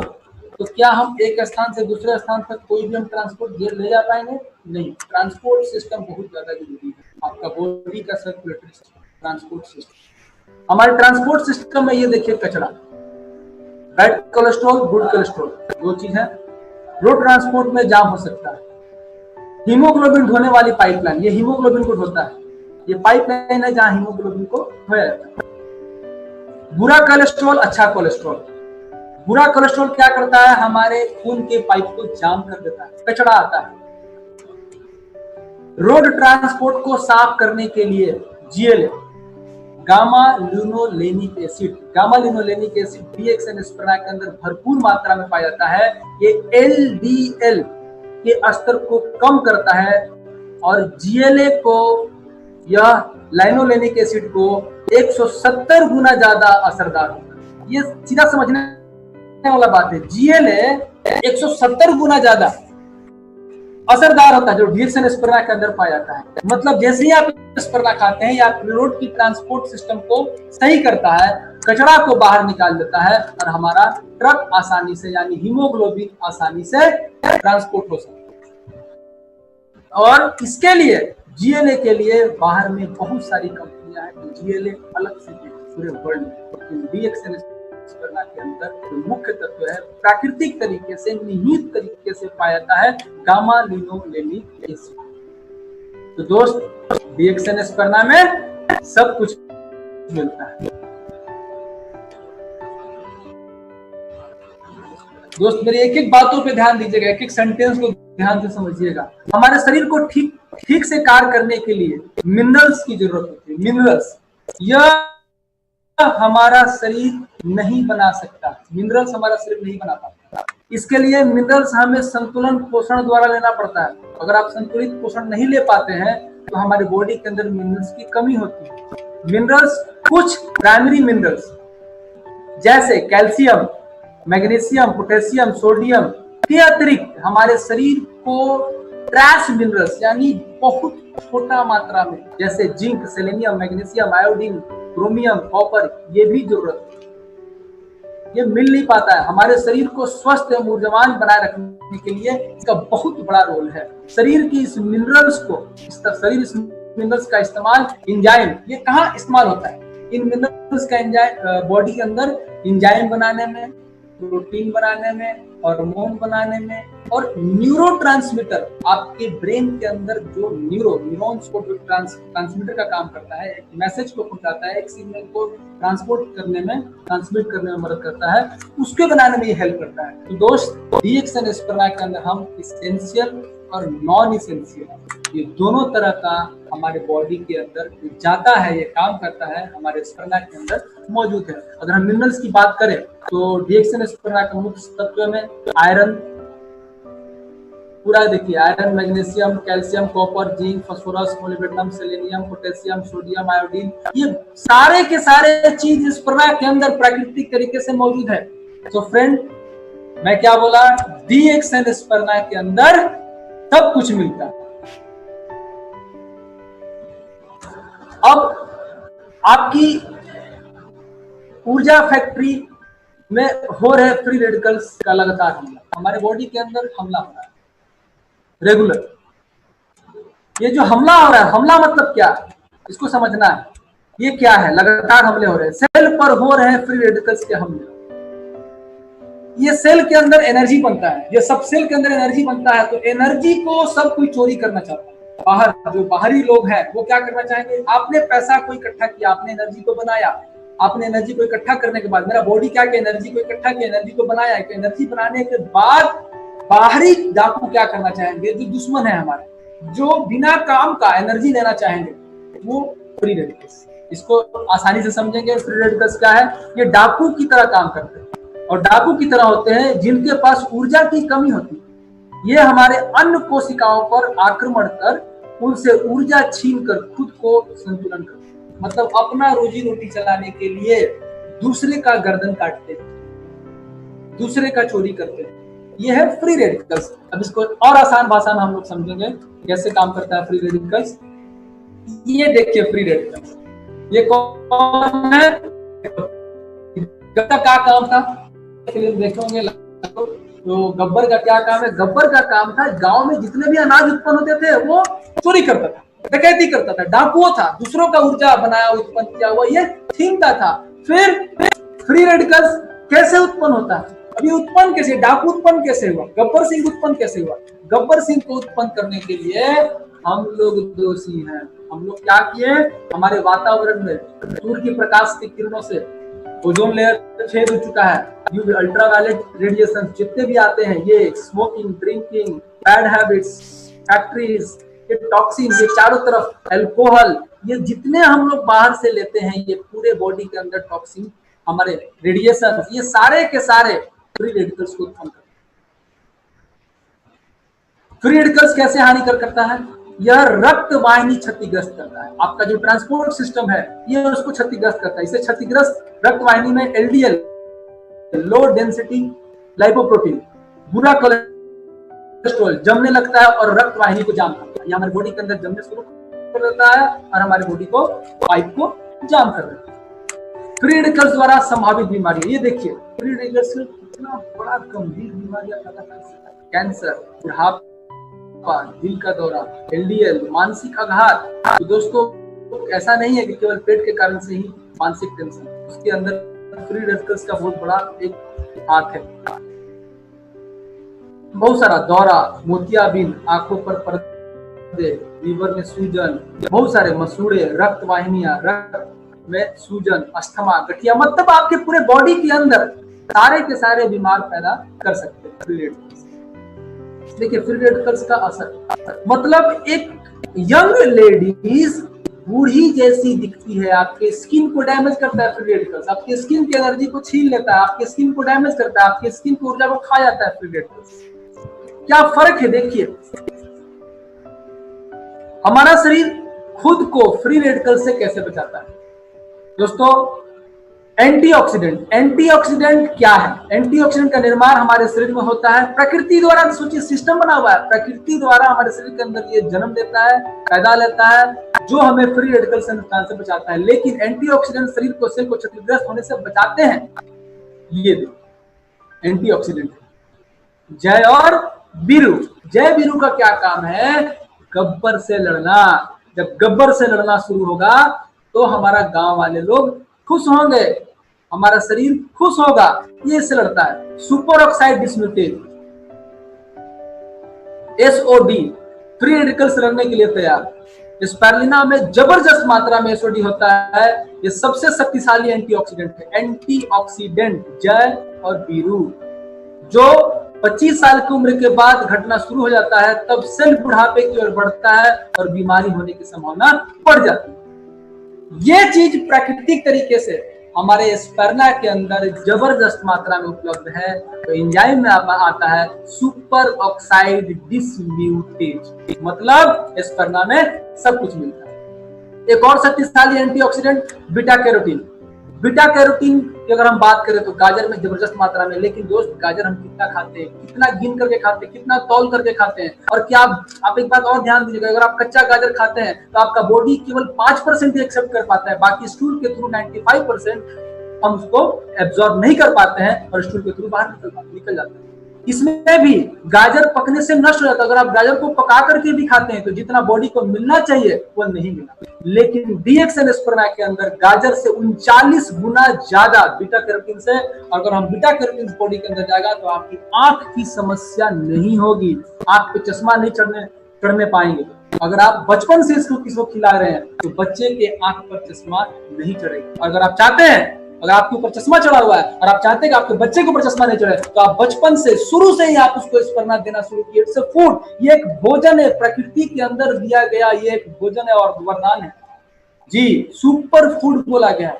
तो क्या हम एक स्थान से दूसरे स्थान तक कोई भी हम ट्रांसपोर्ट ले जा पाएंगे? नहीं। ट्रांसपोर्ट सिस्टम बहुत ज्यादा जरूरी है, आपका बॉडी का सर्कुलेटरी सिस्टम, ट्रांसपोर्ट सिस्टम। हमारे ट्रांसपोर्ट सिस्टम में ये देखिए कचरा, बैड कोलेस्ट्रॉल, गुड कोलेस्ट्रॉल, दो चीज है। रोड ट्रांसपोर्ट में जाम हो सकता है। हीमोग्लोबिन ढोने वाली पाइपलाइन, ये हीमोग्लोबिन को ढोता है, ये पाइपलाइन है जहां हीमोग्लोबिन को ढोया जाता है। बुरा कोलेस्ट्रॉल, अच्छा कोलेस्ट्रॉल। बुरा कोलेस्ट्रॉल क्या करता है? हमारे खून के पाइप को जाम कर देता है, कचरा आता है। रोड ट्रांसपोर्ट को साफ करने के लिए GLA, gamma linolenic acid, gamma linolenic acid DXN स्पर्ना के अंदर भरपूर मात्रा में पाया जाता है। ये LDL के स्तर को कम करता है और GLA को, यह लाइनोलेनिक एसिड को 170 गुना ज्यादा असरदार होता है। ये सीधा समझने वाला बात है। GLA 170 गुना ज्यादा असरदार होता है जो DXN स्पर्ना के अंदर पाया जाता है। मतलब जैसे ही आप स्पर्ना खाते हैं, या रोड की ट्रांसपोर्ट सिस्टम को सही करता है, कचरा को बाहर निकाल देता है और हमारा ट्रक आसानी से, यानी हीमोग्लोबिन आसानी से ट्रांसपोर्ट हो सकता है। और इसके लिए GLA के लिए बाहर में बहुत सारी कंपनियां हैं जो GLA अलग से पूरे वर्ल्ड में, DXN स्पर्ना के अंदर जो मुख्य तत्व है प्राकृतिक तरीके से, निहित तरीके से पाया जाता है गामा लिनोलेनिक एसिड। तो दोस्त, DXN स्पर्ना में सब कुछ मिलता है। दोस्त मेरी एक एक बातों पे ध्यान दीजिएगा, एक एक सेंटेंस को ध्यान से समझिएगा। हमारे शरीर को ठीक से कार्य करने के लिए मिनरल्स की जरूरत होती है। मिनरल्स, यह हमारा शरीर नहीं बना सकता, मिनरल्स हमारा शरीर नहीं बना पाता। इसके लिए मिनरल्स हमें संतुलन पोषण द्वारा लेना पड़ता है। अगर आप संतुलित पोषण नहीं ले पाते हैं तो हमारे बॉडी के अंदर मिनरल्स की कमी होती है। मिनरल्स, कुछ प्राइमरी मिनरल्स जैसे कैल्शियम, मैग्नीशियम, पोटेशियम, सोडियम के अतिरिक्त हमारे शरीर को ट्रैश मिनरल्स, यानी बहुत छोटा मात्रा में, जैसे zinc, selenium, magnesium, iodine, chromium, copper, ये भी जरूरत है। ये मिल नहीं पाता है। हमारे शरीर को स्वस्थ एवं ऊर्जावान बनाए रखने के लिए इसका बहुत बड़ा रोल है। शरीर की इस मिनरल्स का इस्तेमाल एंजाइम, ये कहाँ इस्तेमाल होता है? इन मिनरल्स का एंजाइम बॉडी के अंदर एंजाइम बनाने में, प्रोटीन बनाने में, हार्मोन बनाने में, और न्यूरोट्रांसमीटर, आपके ब्रेन के अंदर जो न्यूरॉन्स को जो ट्रांसमीटर का काम करता है, एक मैसेज को पहुंचाता है, एक सिग्नल को ट्रांसमिट करने में मदद करता है, उसके बनाने में ये हेल्प करता है। तो दोस्त, DXN स्पर्ना के अंदर हम इसेंशियल और नॉन इसेंशियल, ये दोनों तरह का हमारे बॉडी के अंदर जाता है, ये काम करता है, हमारे स्पर्ना के अंदर मौजूद है। अगर हम मिनरल्स की बात करें तो DXN स्पर्ना के मुख्य तत्व में आयरन, पूरा देखिए, iron, magnesium, calcium, copper, zinc, phosphorus, molybdenum, selenium, potassium, sodium, iodine, ये सारे के सारे चीज स्पर्ना के अंदर प्राकृतिक तरीके से मौजूद है। तो फ्रेंड, मैं क्या बोला? DXN स्पर्ना के अंदर सब कुछ मिलता है। अब आपकी ऊर्जा फैक्ट्री में हो रहे फ्री रेडिकल्स का लगातार हमला, हमारे बॉडी के अंदर हमला हो रहा है रेगुलर। ये जो हमला हो रहा है, हमला मतलब क्या है, इसको समझना है। ये क्या है? लगातार हमले हो रहे हैं, सेल पर हो रहे हैं फ्री रेडिकल्स के हमले। ये सेल के अंदर एनर्जी बनता है, ये सब सेल के अंदर एनर्जी बनता है, तो एनर्जी को सब कोई चोरी करना चाहता है। बाहर जो बाहरी लोग हैं वो क्या करना चाहेंगे? आपने पैसा को इकट्ठा किया, आपने एनर्जी को बनाया, आपने एनर्जी को इकट्ठा करने के बाद, मेरा बॉडी क्या किया? एनर्जी को इकट्ठा किया, एनर्जी को बनाया। एनर्जी बनाने के बाद बाहरी डाकू क्या करना चाहेंगे? जो दुश्मन है हमारे, जो बिना काम का एनर्जी लेना चाहेंगे, वो फ्री रेडिकल्स। इसको आसानी से समझेंगे, फ्री रेडिकल्स क्या है? ये डाकू की तरह काम करते हैं, और डाकू की तरह होते हैं जिनके पास ऊर्जा की कमी होती है। ये हमारे अन्य कोशिकाओं पर आक्रमण कर उनसे ऊर्जा छीन कर खुद को संतुलन करते हैं। मतलब अपना रोजी रोटी चलाने के लिए दूसरे का गर्दन काटते हैं, दूसरे का चोरी करते हैं। ये है फ्री रेडिकल्स। अब इसको और आसान भाषा में हम लोग समझेंगे कैसे काम करता है फ्री रेडिकल्स। ये देखिए फ्री रेडिकल्स, ये कौन है? क्या काम था? फिल्म देखे होंगे, तो गब्बर का क्या काम है? गब्बर का काम था गांव में जितने भी अनाज उत्पन्न होते थे वो चोरी करता था, डकैती करता था, डाकुओं था, दूसरों का ऊर्जा बनाया उत्पन्न किया हुआ ये छीनता था। फिर फ्री रेडिकल्स कैसे उत्पन्न होता है? अभी उत्पन्न कैसे, डाकू उत्पन्न कैसे हुआ, गब्बर सिंह उत्पन्न कैसे हुआ? गब्बर सिंह को उत्पन्न करने के लिए हम लोग दोषी हैं। हम लोग क्या किए? हमारे वातावरण में सूर्य की प्रकाश की किरणों से ओजोन लेयर छेद हो चुका है। यूवी अल्ट्रावायलेट रेडिएशन जितने भी आते हैं, ये smoking, drinking, bad habits, factories, ये टॉक्सिन, ये चारों तरफ अल्कोहल, ये जितने हम लोग बाहर से लेते हैं, ये पूरे बॉडी के अंदर टॉक्सिन, हमारे रेडिएशन, ये सारे के सारे फ्री रेडिकल्स को उत्पन्न करते हैं। फ्री रेडिकल्स कैसे हानिकर करता है? यह रक्त वाहिनी क्षतिग्रस्त करता है। आपका जो ट्रांसपोर्ट सिस्टम है ये उसको क्षतिग्रस्त करता है। इसे क्षतिग्रस्त रक्त वाहिनी में एलडीएल, लो डेंसिटी लाइपोप्रोटीन, बुरा कोलेस्ट्रॉल जमने लगता है और रक्त वाहिनी को जाम करता है। ये हमारे बॉडी के अंदर जमने शुरू कर देता है और हमारे बॉडी को, पाइप को जाम कर देता है। फ्री रेडिकल्स द्वारा संभावित बीमारी, ये देखिए फ्री रेडिकल्स से कितना बड़ा गंभीर बीमारियां पैदा कर सकता है। कैंसर, बुढ़ापा, दिल का दौरा, एलडीएल, मानसिक आघात। तो दोस्तों ऐसा नहीं है कि केवल पेट के कारण से ही मानसिक टेंशन, उसके अंदर फ्री रेडिकल्स का बहुत बड़ा एक हाथ है। बहुत सारा दौरा, मोतियाबिंद, आंखों पर पर्दे, लीवर में सूजन, बहुत सारे मसूड़े, रक्त वाहिनियां, रक्त में सूजन, अस्थमा, गठिया, मतलब आपके पूरे बॉडी के अंदर सारे के सारे बीमार पैदा कर सकते हैं फ्री रेडिकल्स। देखिए फ्री रेडिकल्स का असर, मतलब एक यंग लेडीज बूढ़ी जैसी दिखती है, आपके स्किन को डैमेज करता है फ्री रेडिकल्स, आपके स्किन की एनर्जी को छीन लेता है, आपके स्किन को डैमेज करता है, आपके स्किन की ऊर्जा को खा जाता है फ्री रेडिकल्स। क्या फर्क है देखिए, हमारा शरीर खुद को फ्री रेडिकल्स से कैसे बचाता है दोस्तों? एंटीऑक्सीडेंट। एंटीऑक्सीडेंट क्या है? एंटीऑक्सीडेंट का निर्माण हमारे शरीर में होता है प्रकृति द्वारा। सोचिए सिस्टम बना हुआ है, प्रकृति द्वारा हमारे शरीर के अंदर ये जन्म देता है, पैदा लेता है, जो हमें फ्री रेडिकल से नुकसान से बचाता है। लेकिन एंटीऑक्सीडेंट शरीर को, सेल को क्षतिग्रस्त होने से बचाते हैं। ये एंटीऑक्सीडेंट जय और वीरू। जय वीरू का क्या काम है? गब्बर से लड़ना। जब गब्बर से लड़ना शुरू होगा तो हमारा गांव वाले लोग खुश होंगे, हमारा शरीर खुश होगा। ये इससे लड़ता है। Super oxide dismutase, SOD, free radical से लड़ने के लिए तैयार। स्पारुलिना में जबरदस्त मात्रा में एसओडी होता है। ये सबसे शक्तिशाली एंटीऑक्सीडेंट है। एंटीऑक्सीडेंट जय और वीरू, जो 25 साल की उम्र के बाद घटना शुरू हो जाता है, तब सेल बुढ़ापे की ओर बढ़ता है और बीमारी होने की संभावना बढ़ जाती है। ये चीज प्राकृतिक तरीके से हमारे स्पर्ना के अंदर जबरदस्त मात्रा में उपलब्ध है। तो एंजाइम में आता है सुपर ऑक्साइड डिस्म्यूटेज, मतलब स्पर्ना में सब कुछ मिलता है। एक और शक्तिशाली antioxidant beta carotene. Beta carotene की अगर हम बात करें तो गाजर में जबरदस्त मात्रा में। लेकिन दोस्त गाजर हम कितना खाते हैं, कितना गिन करके खाते हैं, कितना तौल करके खाते हैं? और क्या आप एक बात और ध्यान दीजिएगा, अगर आप कच्चा गाजर खाते हैं तो आपका बॉडी केवल 5% ही एक्सेप्ट कर पाता है, बाकी स्टूल के थ्रू 95% हम उसको एब्जॉर्ब नहीं कर पाते हैं और स्टूल के थ्रू बाहर निकल जाता है। इसमें भी गाजर पकने से नष्ट हो जाता है। अगर आप गाजर को पका करके भी खाते हैं तो जितना बॉडी को मिलना चाहिए वो नहीं मिला। लेकिन डीएक्सएन स्पर्मा के अंदर गाजर से 39 गुना ज्यादा बीटा कैरोटीन से, अगर हम बीटा कैरोटीन बॉडी के अंदर जाएगा तो आपकी आंख की समस्या नहीं होगी, आंख पे चश्मा नहीं चढ़ने पाएंगे। अगर आप बचपन से इसको किसी को खिला रहे हैं तो बच्चे के आंख पर चश्मा नहीं चढ़ेगा। अगर आप चाहते हैं, अगर आपके ऊपर चश्मा चढ़ा हुआ है और आप चाहते हैं कि आपके बच्चे के ऊपर चश्मा नहीं चढ़े, तो आप बचपन से, शुरू से ही आप उसको स्पर्ना देना शुरू किए। इट्स अ फूड, ये एक भोजन है, प्रकृति के अंदर दिया गया ये एक भोजन है और वरदान है जी। सुपर फूड बोला गया है,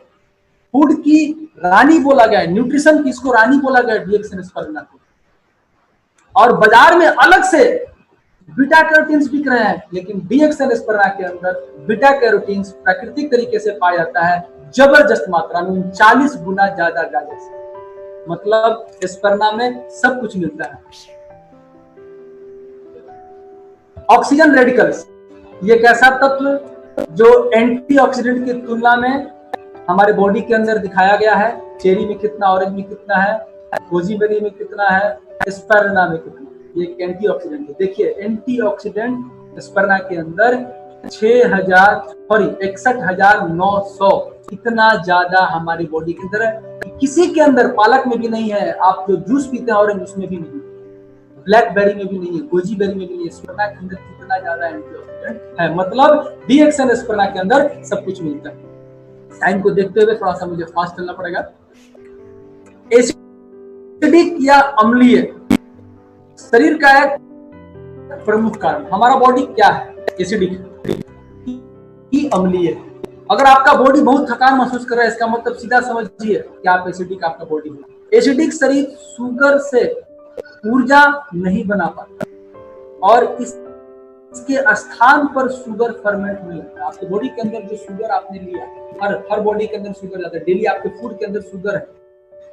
फूड की रानी बोला गया है, न्यूट्रिशन की इसको रानी बोला गया है डीएक्सएन स्पर्ना को। और बाजार में अलग से बीटा कैरोटीन्स बिक रहे हैं, लेकिन डीएक्सएन स्पर्ना के अंदर बीटा कैरोटीन्स प्राकृतिक तरीके से पाया जाता है जबरदस्त मात्रा में, 39 गुना ज्यादा गाजर से। मतलब स्पर्ना में सब कुछ मिलता है। ऑक्सीजन रेडिकल्स, ये एक ऐसा तत्व जो एंटीऑक्सीडेंट की तुलना में हमारे बॉडी के अंदर दिखाया गया है। चेरी में कितना, ऑरेंज में कितना है, गोजीबेरी में कितना है, स्पैरना में कितना, ये एक एंटीऑक्सीडेंट है। देखिए एंटीऑक्सीडेंट स्पैरना के अंदर 61,900, इतना ज्यादा हमारी बॉडी के अंदर है। किसी के अंदर, पालक में भी नहीं है, आप जो जूस पीते हैं ऑरेंज उसमें भी नहीं है, ब्लैकबेरी में भी नहीं है, गोजीबेरी में भी नहीं है। स्पैरना के अंदर कितना ज्यादा एंटीऑक्सीडेंट है, मतलब डीएक्सएन स्पैरना के अंदर सब कुछ मिलता है। टाइम को देखते हुए थोड़ा सा मुझे फास्ट चलना पड़ेगा। एसिडिक या अम्लीय शरीर का एक प्रमुख कारण, हमारा बॉडी क्या है, एसिडिक की अम्लीय। अगर आपका बॉडी बहुत थकान महसूस कर रहा है, इसका मतलब सीधा समझिए कि आप एसिडिक, आपका बॉडी है। एसिडिक शरीर शुगर से ऊर्जा नहीं बना पाता और इसके स्थान पर शुगर फर्मेंट होने लगता है। आपके बॉडी के अंदर जो शुगर आपने लिया, हर बॉडी के अंदर शुगर जाता है, डेली आपके फूड के अंदर शुगर है।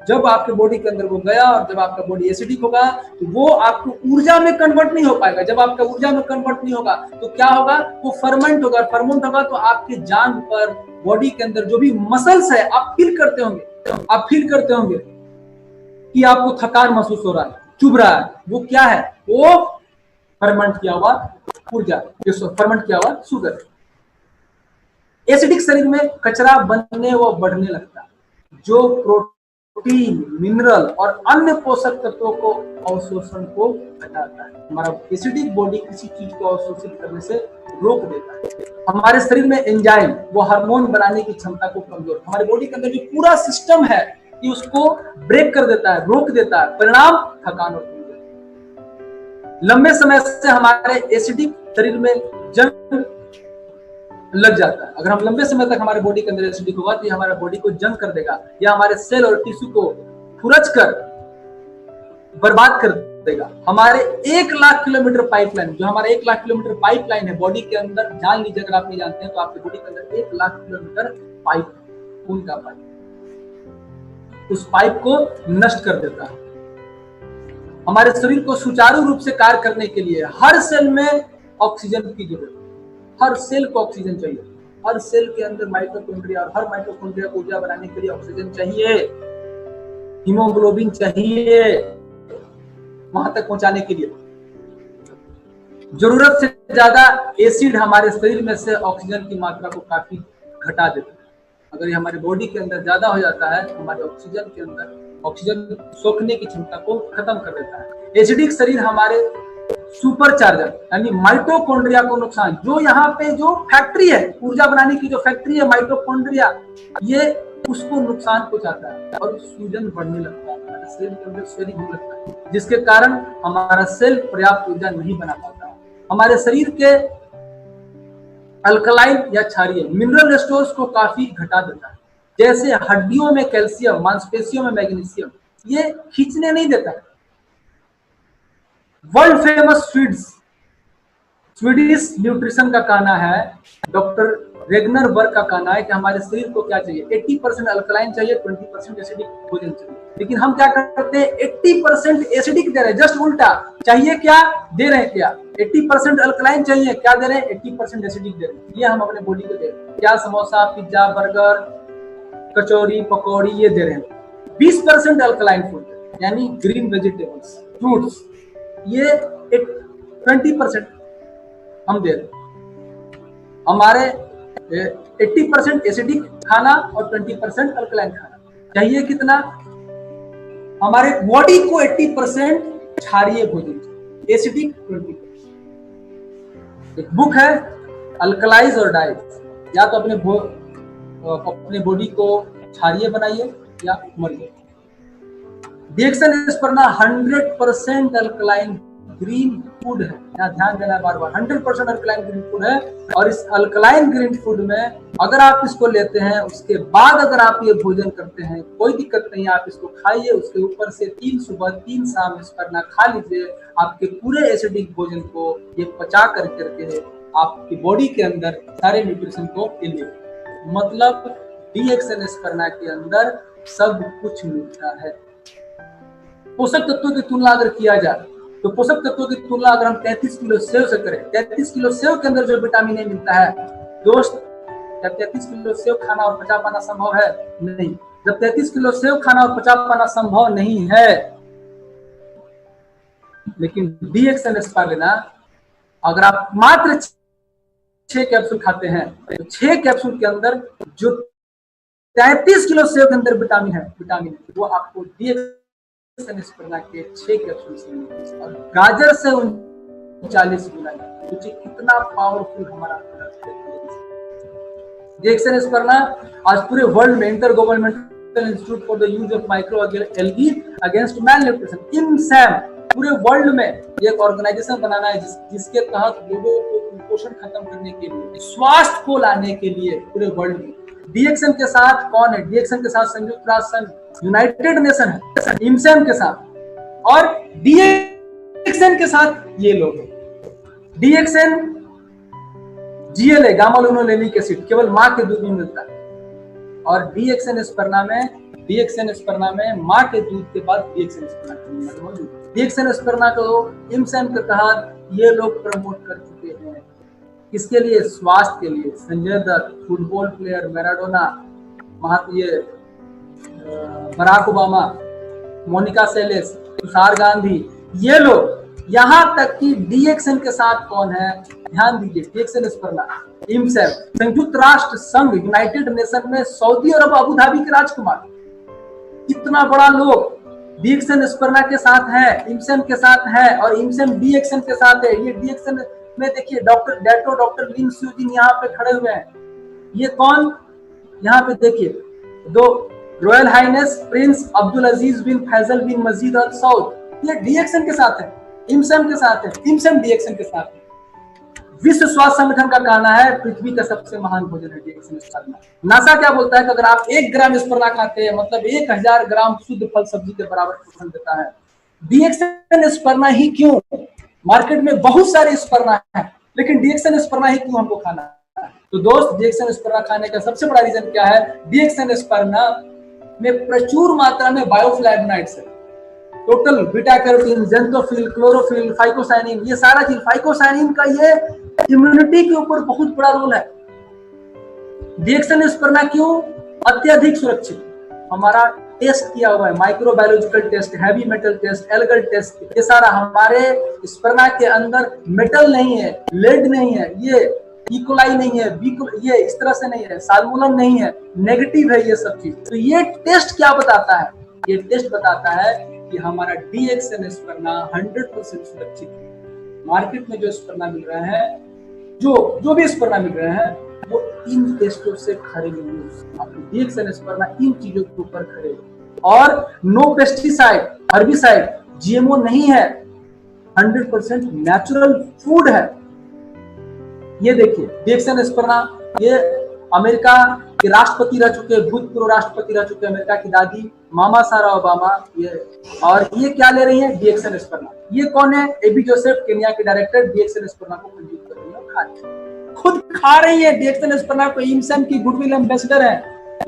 जब आपके बॉडी के अंदर वो गया और जब आपका बॉडी एसिडिक होगा तो वो आपको ऊर्जा में कन्वर्ट नहीं हो पाएगा। जब आपका ऊर्जा में कन्वर्ट नहीं होगा तो क्या होगा, वो फर्मेंट होगा। फर्मेंट होगा तो आपके जांघ पर, बॉडी के अंदर जो भी मसल्स है, आप फील करते होंगे कि आपको थकान महसूस हो रहा है, चुभ रहा है, वो क्या है, वो फर्मेंट किया हुआ ऊर्जा, फर्मेंट किया हुआ शुगर। एसिडिक शरीर में कचरा बनने व बढ़ने लगता है, जो प्रोटीन, मिनरल और अन्य पोषक तत्वों को अवशोषण को घटाता है। हमारा एसिडिक बॉडी किसी चीज को अवशोषित करने से रोक देता है। हमारे शरीर में एंजाइम, वो हार्मोन बनाने की क्षमता को कमजोर, हमारे बॉडी के अंदर जो पूरा सिस्टम है कि उसको ब्रेक कर देता है, रोक देता है। परिणाम थकान और कमजोरी। लंबे समय से हमारे एसिडिक शरीर में जंग लग जाता है। अगर हम लंबे समय तक हमारे बॉडी के अंदर एसिडिक होगा तो ये हमारे बॉडी को जंग कर देगा, या हमारे सेल और टिश्यू को खुरच कर बर्बाद कर देगा। हमारे 1 लाख किलोमीटर पाइपलाइन, जो हमारे 1 लाख किलोमीटर पाइपलाइन है बॉडी के अंदर, जान लीजिए अगर आप नहीं जानते हैं तो आपके बॉडी के अंदर 1 लाख किलोमीटर पाइप, खून का पाइप, उस पाइप को नष्ट कर देता है। हमारे शरीर को सुचारू रूप से कार्य करने के लिए हर सेल में ऑक्सीजन की जरूरत है। हर सेल को ऑक्सीजन चाहिए। हर सेल के अंदर माइटोकॉन्ड्रिया, और हर माइटोकॉन्ड्रिया को ऊर्जा बनाने के लिए ऑक्सीजन चाहिए, हीमोग्लोबिन चाहिए वहां तक पहुंचाने के लिए। जरूरत से ज्यादा एसिड हमारे शरीर में से ऑक्सीजन की मात्रा को काफी घटा देता है। अगर ये हमारे बॉडी के अंदर ज्यादा हो जाता है तो हमारे ऑक्सीजन के अंदर, ऑक्सीजन सोखने की क्षमता को खत्म कर देता है। एसिडिक शरीर हमारे सुपरचार्जर यानी माइटोकॉन्ड्रिया को नुकसान, जो यहाँ पे जो फैक्ट्री है ऊर्जा बनाने की, जो फैक्ट्री है माइटोकॉन्ड्रिया, ये उसको नुकसान पहुंचाता है और सूजन बढ़ने लगता है, हमारे सेल के अंदर स्वेलिंग होने लगता है, जिसके कारण हमारा सेल पर्याप्त ऊर्जा नहीं बना पाता। हमारे शरीर के अल्कलाइन या क्षारीय मिनरल स्टोर्स को काफी घटा देता है, जैसे हड्डियों में कैल्शियम, मांसपेशियों में मैग्नीशियम, ये खींचने नहीं देता है। वर्ल्ड फेमस स्वीडिश न्यूट्रिशन का कहना है, डॉक्टर रेगनर वर्क का कहना है कि हमारे शरीर को क्या चाहिए, 80% अल्कलाइन चाहिए, 20% एसिडिक भोजन चाहिए। लेकिन हम क्या करते हैं, 80% एसिडिक दे रहे हैं, जस्ट उल्टा। चाहिए क्या, दे रहे हैं क्या, 80% अल्कलाइन चाहिए, क्या दे रहे हैं, 80% एसिडिक दे रहे हैं। ये हम अपने बॉडी को दे रहे हैं। क्या, समोसा, पिज्जा, बर्गर, कचौरी, पकौड़ी, ये दे रहे हैं। 20% अल्कलाइन फूड यानी ग्रीन वेजिटेबल्स, फ्रूट्स, ये 20% हम दे रहे हैं। हमारे 80% एसिडिक खाना और 20% अल्कलाइन खाना। चाहिए कितना, हमारे बॉडी को 80% क्षारीय भोजन चाहिए, एसिडिक 20%। एक बुक है अल्कलाइज और डाइट, या तो अपने बॉडी को क्षारीय बनाइए या मरिए। डीएक्सएन स्पर्ना 100% अल्कलाइन ग्रीन फूड है, यहाँ ध्यान देना बार बार, 100% अल्कलाइन ग्रीन फूड है। और इस अल्कलाइन ग्रीन फूड में अगर आप इसको लेते हैं, उसके बाद अगर आप ये भोजन करते हैं, कोई दिक्कत नहीं, आप इसको खाइए, उसके ऊपर से 3 सुबह 3 शाम स्पर्ना खा लीजिए। आपके पूरे एसिडिक भोजन को ये पचा करके आपकी बॉडी के अंदर सारे न्यूट्रिशन को ले लीजिए। मतलब डीएक्सएन स्पर्ना के अंदर सब कुछ मिलता है। पोषक तत्वों की तुलना अगर किया जाए तो पोषक तत्वों की तुलना अगर हम 33 किलो सेव से करें, 33 किलो सेव के अंदर जो विटामिन ए मिलता है दोस्त, क्या 33 किलो सेव खाना और पचा पाना संभव है? नहीं। जब 33 किलो सेव खाना और पचा पाना संभव नहीं है, लेकिन DXN एस्पार्गिना अगर आप मात्र 6 कैप्सूल खाते हैं तो 6 कैप्सूल के अंदर जो 33 किलो सेव के अंदर विटामिन है वो आपको DXN एस्पार्गिना के 6 कैप्सूल से मिलेगा। और गाजर से 39 गुना, सोचिए कितना पावरफुल हमारा DXN एस्पार्गिना आज पूरे वर्ल्ड में inter governmental institute for the use of micro algae against malnutrition, INSAM, पूरे वर्ल्ड में एक ऑर्गेनाइजेशन बनाना है जिसके तहत लोगों को कुपोषण खत्म करने के लिए, स्वास्थ्य को लाने के लिए पूरे वर्ल्ड में। DXN के साथ कौन है? DXN के साथ संयुक्त राष्ट्र संघ, यूनाइटेड नेशन है, INSAM के साथ, और DXN के साथ ये लोग हैं। DXN GLA gamma linolenic acid केवल मां के दूध में मिलता है, और DXN एस्पार्गिना में मां के दूध के बाद DXN एस्पार्गिना को INSAM के तहत ये लोग प्रमोट कर चुके हैं। किसके लिए? स्वास्थ्य के लिए। Sanjay Dutt, football player, Maradona, Barack Obama, Monica Seles, Tushar Gandhi, ये लोग, यहाँ तक कि DXN के साथ कौन है? ध्यान दीजिए, DXN एस्पार्गिना, INSAM, संयुक्त राष्ट्र संघ, यूनाइटेड नेशन में सऊदी अरब अबू धाबी के राजकुमार, इतना बड़ा लोग DXN एस्पार्गिना के साथ है, INSAM के साथ है, और INSAM DXN के साथ है। ये DXN में देखिए डॉक्टर लिन स्यूजिन यहाँ पे खड़े हुए हैं। ये कौन? यहाँ पे देखिए, दो रॉयल हाइनेस प्रिंस अब्दुल अजीज बिन फैजल बिन मजीद अल सऊद, ये DXN के साथ है, INSAM के साथ है, INSAM DXN के साथ है। विश्व स्वास्थ्य संगठन का कहना है पृथ्वी का सबसे महान भोजन है DXN एस्पार्गिना। नासा क्या बोलता है कि अगर आप 1 ग्राम एस्पार्गिना खाते हैं मतलब 1000 ग्राम शुद्ध फल सब्जी के बराबर पोषण देता है। DXN एस्पार्गिना ही क्यों? मार्केट में बहुत सारे एस्पार्गिना है, लेकिन DXN एस्पार्गिना ही क्यों हमको खाना है? तो दोस्त, DXN एस्पार्गिना खाने का सबसे बड़ा रीजन क्या है? DXN एस्पार्गिना में प्रचुर मात्रा में बायोफ्लैवोनॉइड्स है, total beta carotene, xanthophyll, chlorophyll, phycocyanin, ये सारा चीज। फाइकोसाइनिन का ये इम्यूनिटी के ऊपर बहुत बड़ा रोल है। DXN एस्पार्गिना क्यों अत्यधिक सुरक्षित? हमारा टेस्ट किया हुआ है, microbiological test, heavy metal test, algal test, ये सारा हमारे एस्पार्गिना के अंदर मेटल नहीं है, लेड नहीं है, ये इकोलाई नहीं है, ये इस तरह से नहीं है, साल्मोनल नहीं है, नेगेटिव है ये सब चीज। तो ये टेस्ट क्या बताता है? ये टेस्ट बताता है कि हमारा DXN एस्पार्गिना 100% सुरक्षित है। मार्केट में जो एस्पार्गिना मिल रहे हैं, जो भी एस्पार्गिना मिल रहे हैं, वो इन टेस्टों से खरे नहीं। आपको DXN एस्पार्गिना इन चीजों के ऊपर खरे, और नो पेस्टिसाइड, हर्बिसाइड, GMO नहीं है, 100% नेचुरल फूड है। ये देखिए DXN एस्पार्गिना, ये अमेरिका के राष्ट्रपति रह चुके, भूतपूर्व राष्ट्रपति रह चुके, अमेरिका की दादी मामा सारा ओबामा, ये, और ये क्या ले रही है? DXN एस्पार्गिना। ये कौन है? एबी जोसेफ, केन्या के डायरेक्टर, DXN एस्पार्गिना को कंज्यूम कर रही है, खा रही है, खुद खा रही है DXN एस्पार्गिना को। INSAM की गुडविल एम्बेसडर है,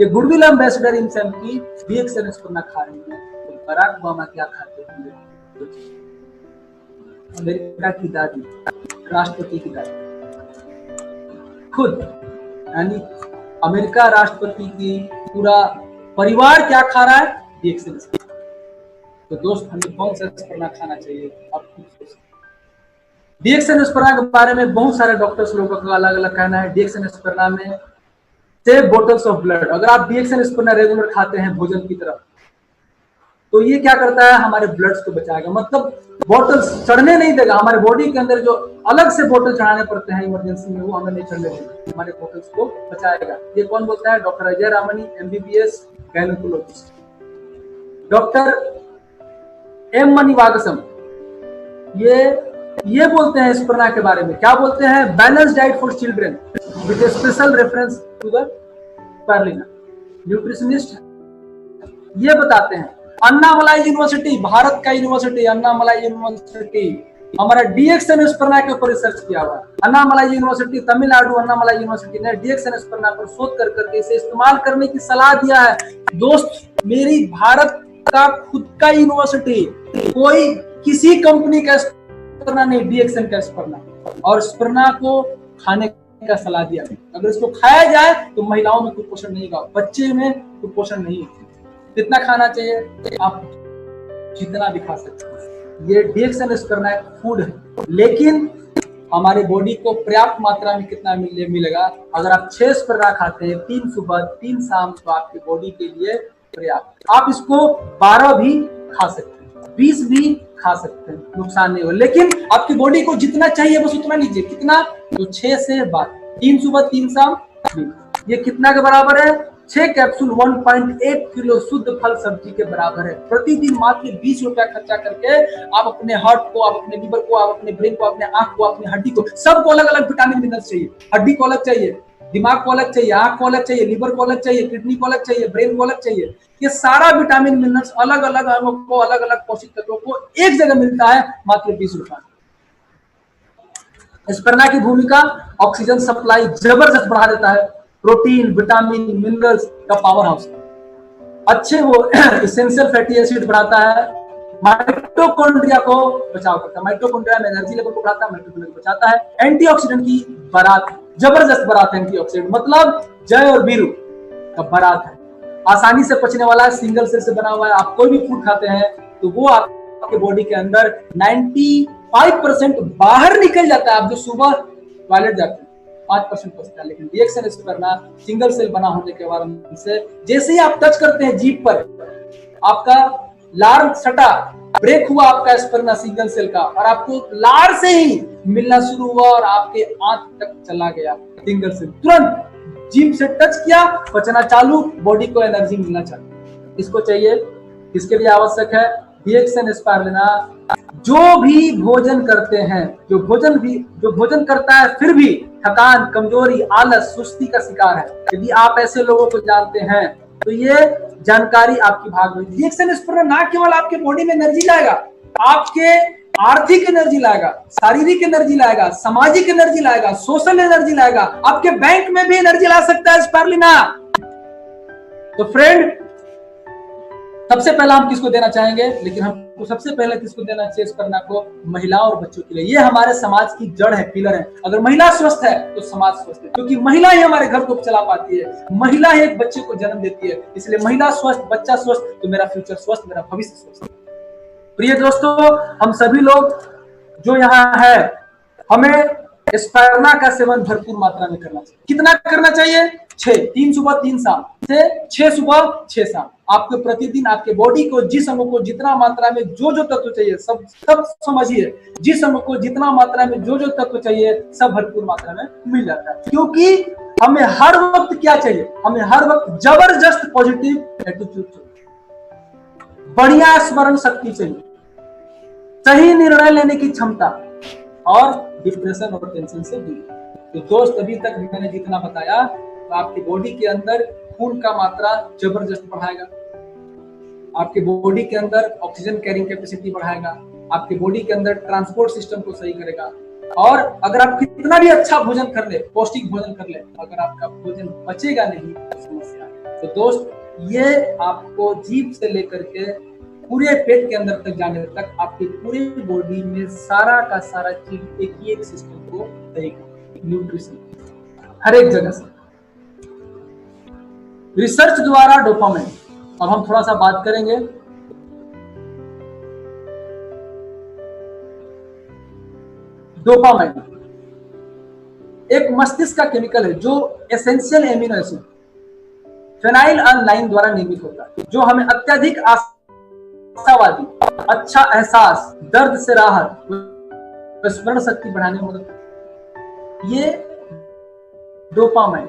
ये गुडविल एम्बेसडर INSAM की DXN एस्पार्गिना खा रही है। तो बराक ओबामा क्या खाते हैं? अमेरिका की दादी, राष्ट्रपति की दादी, खुद, यानी अमेरिका राष्ट्रपति की पूरा परिवार क्या खा रहा है? DXN एस्पार्गिना। तो दोस्त, हमें कौन सा एस्पार्गिना खाना चाहिए? आप खुद सोचिए। DXN एस्पार्गिना के बारे में बहुत सारे डॉक्टर्स लोगों का अलग अलग कहना है। DXN एस्पार्गिना में सेव बॉटल्स ऑफ ब्लड, अगर आप DXN एस्पार्गिना रेगुलर खाते हैं भोजन की तरफ, तो ये क्या करता है? हमारे ब्लड्स को बचाएगा, मतलब बॉटल चढ़ने नहीं देगा। हमारे बॉडी के अंदर जो अलग से बॉटल चढ़ाने पड़ते हैं इमरजेंसी में, वो हमें नहीं चढ़ने देगा, हमारे बॉटल्स को बचाएगा। ये कौन बोलता है? Doctor Ajay Ramani, MBBS gynaecologist. Doctor M मणिवागसम, ये बोलते हैं एस्पार्गिना के बारे में, क्या बोलते हैं? Balance diet for children with special reference to the spirulina. Nutritionist ये बताते हैं। अन्नामलाई यूनिवर्सिटी, भारत का यूनिवर्सिटी, अन्नामलाई यूनिवर्सिटी, हमारा DXN एस्पार्गिना के ऊपर रिसर्च किया हुआ है। अन्नामलाई यूनिवर्सिटी, तमिलनाडु अन्नामलाई यूनिवर्सिटी ने DXN एस्पार्गिना पर शोध कर करके इसे इस्तेमाल करने की सलाह दिया है। दोस्त, मेरी भारत का खुद का यूनिवर्सिटी, कोई किसी कंपनी का एस्पार्गिना नहीं, DXN का एस्पार्गिना, और एस्पार्गिना को खाने का सलाह दिया। अगर इसको खाया जाए तो महिलाओं में कुपोषण नहीं होगा, बच्चे में कुपोषण नहीं होगा। कितना खाना चाहिए? आप जितना भी खा सकते हैं। ये DXN स्पर्ना एक फूड है, लेकिन हमारी बॉडी को पर्याप्त मात्रा में कितना मिलेगा? अगर आप 6 स्पर्ना खाते हैं, 3 सुबह 3 शाम, तो आपकी बॉडी के लिए पर्याप्त। आप इसको 12 भी खा सकते हैं, 20 भी खा सकते हैं, नुकसान नहीं हो, लेकिन आपकी बॉडी को जितना चाहिए बस उतना लीजिए। कितना? तो 6 से 12, 3 सुबह 3 शाम। ये कितना के बराबर है? 6 कैप्सूल 1.8 किलो शुद्ध फल सब्जी के बराबर है। प्रतिदिन मात्र 20 रुपया खर्चा करके आप अपने हार्ट को, आप अपने लीवर को, आप अपने ब्रेन को, अपने आंख को, अपनी हड्डी को, सबको अलग अलग विटामिन मिनरल्स चाहिए। हड्डी को अलग चाहिए, दिमाग को अलग चाहिए, आंख को अलग चाहिए, लीवर को अलग चाहिए, किडनी को अलग चाहिए, ब्रेन को अलग चाहिए। ये सारा विटामिन मिनरल्स अलग अलग अंगों को, अलग अलग पोषक तत्वों को एक जगह मिलता है मात्र 20 रुपया। स्पर्ना की भूमिका ऑक्सीजन सप्लाई जबरदस्त बढ़ा देता है। प्रोटीन, विटामिन, मिनरल्स का पावर हाउस। अच्छे वो एसेंशियल फैटी एसिड बढ़ाता है, माइटोकॉन्ड्रिया को बचाव करता है, माइटोकॉन्ड्रिया में एनर्जी लेवल को बढ़ाता है, माइटोकॉन्ड्रिया को बचाता है। एंटीऑक्सीडेंट की बारात, जबरदस्त बारात है एंटीऑक्सीडेंट, मतलब जय और वीरू का बारात है। आसानी से पचने वाला है, सिंगल सेल से बना हुआ है। आप कोई भी फूड खाते हैं तो वो आपके बॉडी के अंदर 95% बाहर निकल जाता है। आप जो सुबह टॉयलेट जाते हैं 5% बचता है, लेकिन DXN स्पर्ना सिंगल सेल बना होने के बाद से जैसे ही आप टच करते हैं जीभ पर, आपका लार सटा, ब्रेक हुआ आपका स्पर्ना सिंगल सेल का, और आपको लार से ही मिलना शुरू हुआ और आपके आंत तक चला गया सिंगल सेल। तुरंत जीभ से टच किया, पचना चालू, बॉडी को एनर्जी मिलना चालू। इसको चाहिए, किसके लिए आवश्यक है? DXN स्पारुलिना जो भी भोजन करते हैं, जो भोजन करता है फिर भी थकान, कमजोरी, आलस, सुस्ती का शिकार है, यदि आप ऐसे लोगों को जानते हैं तो ये जानकारी आपकी भाग में। DXN स्पर्ना ना केवल आपके बॉडी में एनर्जी लाएगा, आपके आर्थिक एनर्जी लाएगा, शारीरिक एनर्जी लाएगा, सामाजिक एनर्जी लाएगा, सोशल एनर्जी लाएगा, आपके बैंक में भी एनर्जी ला सकता है स्पारुलिना। तो फ्रेंड, सबसे पहला हम किसको देना चाहेंगे? लेकिन हमको सबसे पहले किसको देना चाहिए स्पर्ना को? महिलाओं और बच्चों के लिए। ये हमारे समाज की जड़ है, पिलर है। अगर महिला स्वस्थ है तो समाज स्वस्थ है, क्योंकि महिला ही हमारे घर को चला पाती है, महिला ही एक बच्चे को जन्म देती है। इसलिए महिला स्वस्थ, बच्चा स्वस्थ, तो मेरा फ्यूचर स्वस्थ, मेरा भविष्य स्वस्थ। प्रिय दोस्तों, हम सभी लोग जो यहाँ है, हमें स्पर्ना का सेवन भरपूर मात्रा में करना चाहिए। कितना करना चाहिए? 6, 3 सुबह 3 शाम से 6 सुबह 6 शाम। आपको प्रतिदिन आपके बॉडी को, जिस अंग को जितना मात्रा में जो तत्व चाहिए, सब समझिए, जिस अंग को जितना मात्रा में जो तत्व चाहिए सब भरपूर मात्रा में मिल जाता है। क्योंकि हमें हर वक्त क्या चाहिए? हमें हर वक्त जबरदस्त पॉजिटिव एटीट्यूड चाहिए, बढ़िया स्मरण शक्ति चाहिए, सही निर्णय लेने की क्षमता, और डिप्रेशन और टेंशन से दूर। तो दोस्त, अभी तक मैंने जितना बताया, तो आपकी बॉडी के अंदर खून का मात्रा जबरदस्त बढ़ाएगा, आपके बॉडी के अंदर ऑक्सीजन कैरिंग कैपेसिटी बढ़ाएगा, आपके बॉडी के अंदर ट्रांसपोर्ट सिस्टम को सही करेगा। और अगर आप कितना भी अच्छा भोजन कर ले, पौष्टिक भोजन कर ले, अगर आपका भोजन बचेगा नहीं तो समस्या है। तो दोस्त, ये आपको जीभ से लेकर के पूरे पेट के अंदर तक जाने तक आपकी पूरी बॉडी में सारा का सारा चीज एक ही एक सिस्टम को देगा, न्यूट्रिशन हर एक जगह से। रिसर्च द्वारा डोपामाइन, अब हम थोड़ा सा बात करेंगे। डोपामाइन एक मस्तिष्क का केमिकल है जो एसेंशियल एमिनो एसिड फेनाइलएलानाइन द्वारा निर्मित होता है, जो हमें अत्यधिक आशावादी, अच्छा एहसास, दर्द से राहत, स्मरण शक्ति बढ़ाने में मदद करता है। ये डोपामाइन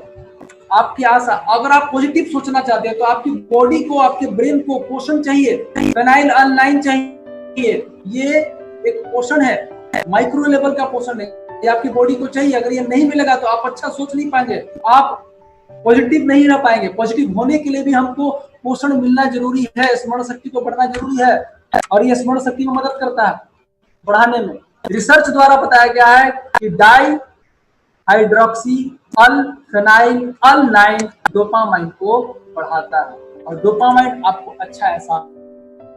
आपकी आशा, अगर आप पॉजिटिव सोचना चाहते हैं तो आपकी बॉडी को, आपके ब्रेन को पोषण चाहिए, फेनाइलएलानाइन चाहिए। ये एक पोषण है, माइक्रो लेवल का पोषण है, ये आपकी बॉडी को चाहिए। अगर ये नहीं मिलेगा तो आप अच्छा सोच नहीं पाएंगे, आप पॉजिटिव नहीं रह पाएंगे। पॉजिटिव होने के लिए भी हमको पोषण मिलना जरूरी है, स्मरण शक्ति को बढ़ना जरूरी है, और ये स्मरण शक्ति में मदद करता है बढ़ाने में। रिसर्च द्वारा बताया गया है कि डाई हाइड्रोक्सी अल फेनाइलएलानाइन डोपामाइन को बढ़ाता है, और डोपामाइन आपको अच्छा एहसास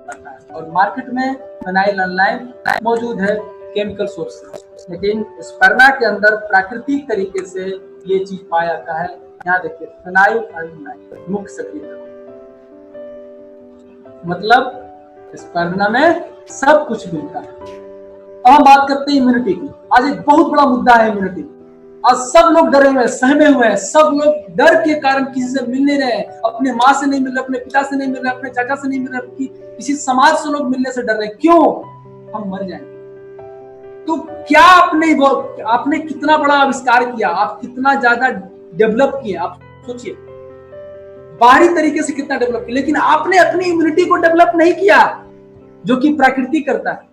करता है। और मार्केट में फेनाइलएलानाइन मौजूद है केमिकल सोर्स से, लेकिन स्पर्ना के अंदर प्राकृतिक तरीके से ये चीज पाया जाता है। यहाँ देखिए, फेनाइलएलानाइन मुख्य सक्रिय। मतलब स्पर्ना में सब कुछ मिलता है। अब हम बात करते हैं इम्यूनिटी की। आज एक बहुत बड़ा मुद्दा है इम्यूनिटी। आज सब लोग डरे हुए हैं, सहमे हुए हैं, सब लोग डर के कारण किसी से मिल नहीं रहे हैं, अपने माँ से नहीं मिल रहे, अपने पिता से नहीं मिल रहे, अपने चाचा से नहीं मिल रहे, किसी समाज से लोग मिलने से डर रहे हैं। क्यों? हम मर जाएंगे। तो क्या आपने कितना बड़ा आविष्कार किया, आप कितना ज्यादा डेवलप किए, आप सोचिए, बाहरी तरीके से कितना डेवलप किया, लेकिन आपने अपनी इम्यूनिटी को डेवलप नहीं किया, जो कि प्रकृति करता है।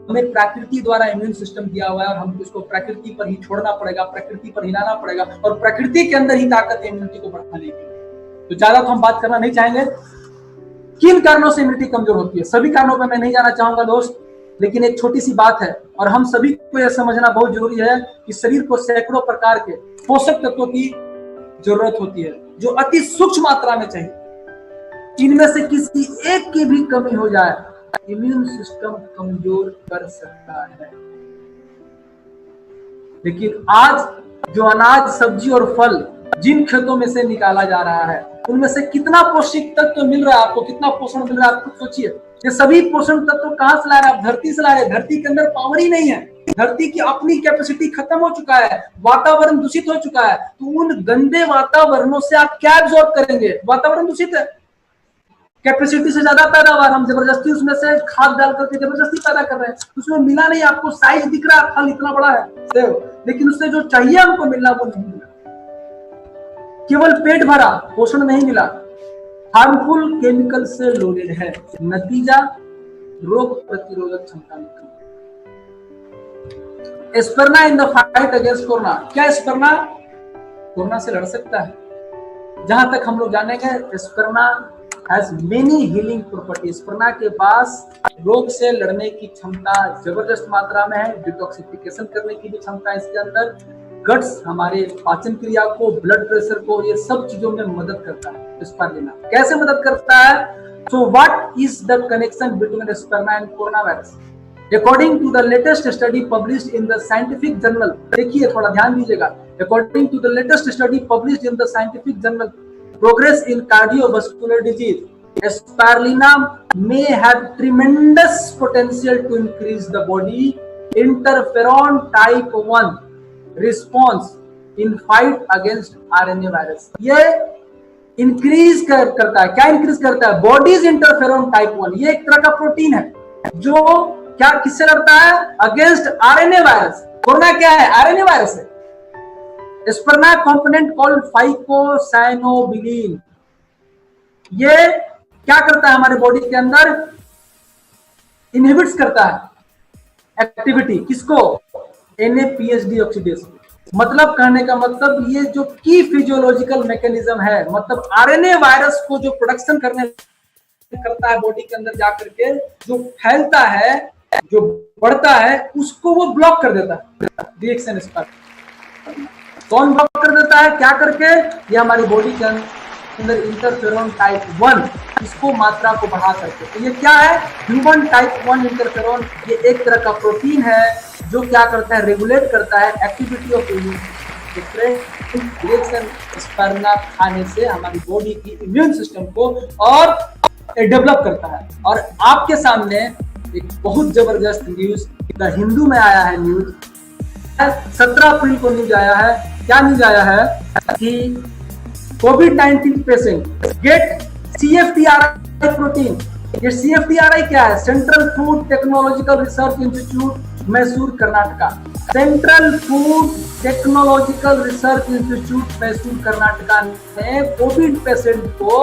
हमें प्रकृति द्वारा इम्यून सिस्टम दिया हुआ है और हमको इसको प्रकृति पर ही छोड़ना पड़ेगा, प्रकृति पर हिलाना पड़ेगा, और प्रकृति के अंदर ही ताकत है इम्यूनिटी को बढ़ाने की। तो ज्यादा तो हम बात करना नहीं चाहेंगे। किन कारणों से इम्यूनिटी कमजोर होती है, सभी कारणों पर मैं नहीं जाना चाहूंगा दोस्त, लेकिन एक छोटी सी बात है, और हम सभी को यह समझना बहुत जरूरी है कि शरीर को सैकड़ों प्रकार के पोषक तत्वों की जरूरत होती है, जो अति सूक्ष्म मात्रा में चाहिए। इनमें से किसी एक की भी कमी हो जाए, इम्यून सिस्टम कमजोर कर सकता है। लेकिन आज जो अनाज, सब्जी और फल जिन खेतों में से निकाला जा रहा है, उनमें से कितना पौष्टिक तत्व मिल रहा है आपको, कितना पोषण मिल रहा है, आप खुद सोचिए। ये सभी पोषण तत्व कहां से ला रहे हैं? आप धरती से ला रहे हैं। धरती के अंदर पावर ही नहीं है, धरती की अपनी कैपेसिटी खत्म हो चुका है, वातावरण दूषित हो चुका है। तो उन गंदे वातावरणों से आप क्या एब्जॉर्ब करेंगे? वातावरण दूषित है, कैपेसिटी से ज्यादा पैदावार, हम जबरदस्ती उसमें से खाद डाल करके जबरदस्ती पैदा कर रहे हैं, उसमें मिला नहीं। आपको साइज दिख रहा है, फल इतना बड़ा है सेव, लेकिन उससे जो चाहिए हमको मिलना वो नहीं मिला। केवल पेट भरा, पोषण नहीं मिला, हार्मफुल केमिकल से लोडेड है। नतीजा, रोग प्रतिरोधक क्षमता में कमी। Spirulina in the fight against corona. क्या स्पर्ना कोरोना से लड़ सकता है? जहां तक हम लोग जानेंगे, स्पर्ना has many healing properties। स्पर्ना के पास रोग से लड़ने की क्षमता जबरदस्त मात्रा में है, डिटॉक्सिफिकेशन करने की भी क्षमता है इसके अंदर, गट्स, हमारे पाचन क्रिया को, ब्लड प्रेशर को, ये सब चीजों में मदद करता है स्पर्ना। कैसे मदद करता है? So what is the connection between spirulina and corona virus? According to the latest study published in the scientific journal, देखिए थोड़ा ध्यान दीजिएगा, according to the latest study published in the scientific journal Progress in Cardiovascular Disease, spirulina may have tremendous potential to increase the body interferon type 1 response in fight against RNA virus। ये increase करता है, क्या increase करता है? Bodies interferon type 1। ये एक तरह का प्रोटीन है जो क्या किससे लड़ता है? Against RNA virus. कोरोना क्या है? आरएनए वायरस है। स्पर्ना कंपोनेंट कॉल्ड फाइकोसाइनोबिलिन, ये क्या करता है हमारे बॉडी के अंदर? इनहिबिट्स करता है एक्टिविटी, किसको? NAPH डीऑक्सीडेज। मतलब कहने का मतलब, ये जो की फिजियोलॉजिकल मैकेनिज्म है, मतलब आरएनए वायरस को जो प्रोडक्शन करता है बॉडी के अंदर जाकर के, जो फैलता है, जो बढ़ता है, उसको वो ब्लॉक कर देता है रिएक्शन स्पर्ना। कौन ब्लॉक कर देता है? क्या करके? ये हमारी बॉडी के अंदर इंटरफेरॉन टाइप 1, इसको मात्रा को बढ़ा करके। तो ये क्या है? Human type 1 interferon. ये एक तरह का प्रोटीन है जो क्या करता है? रेगुलेट करता है एक्टिविटी ऑफ इम्यून सिस्टम। स्पर्ना खाने से हमारी बॉडी की इम्यून सिस्टम को और डेवलप करता है। और आपके सामने एक बहुत जबरदस्त न्यूज द हिंदू में आया है। न्यूज 17 अप्रैल को न्यूज आया है। क्या न्यूज आया है? कि कोविड-19 पेशेंट गेट CFTRI प्रोटीन। ये CFTRI क्या है? Central food technological research institute, Mysore, Karnataka. Central food technological research institute, Mysore, Karnataka ने कोविड पेशेंट को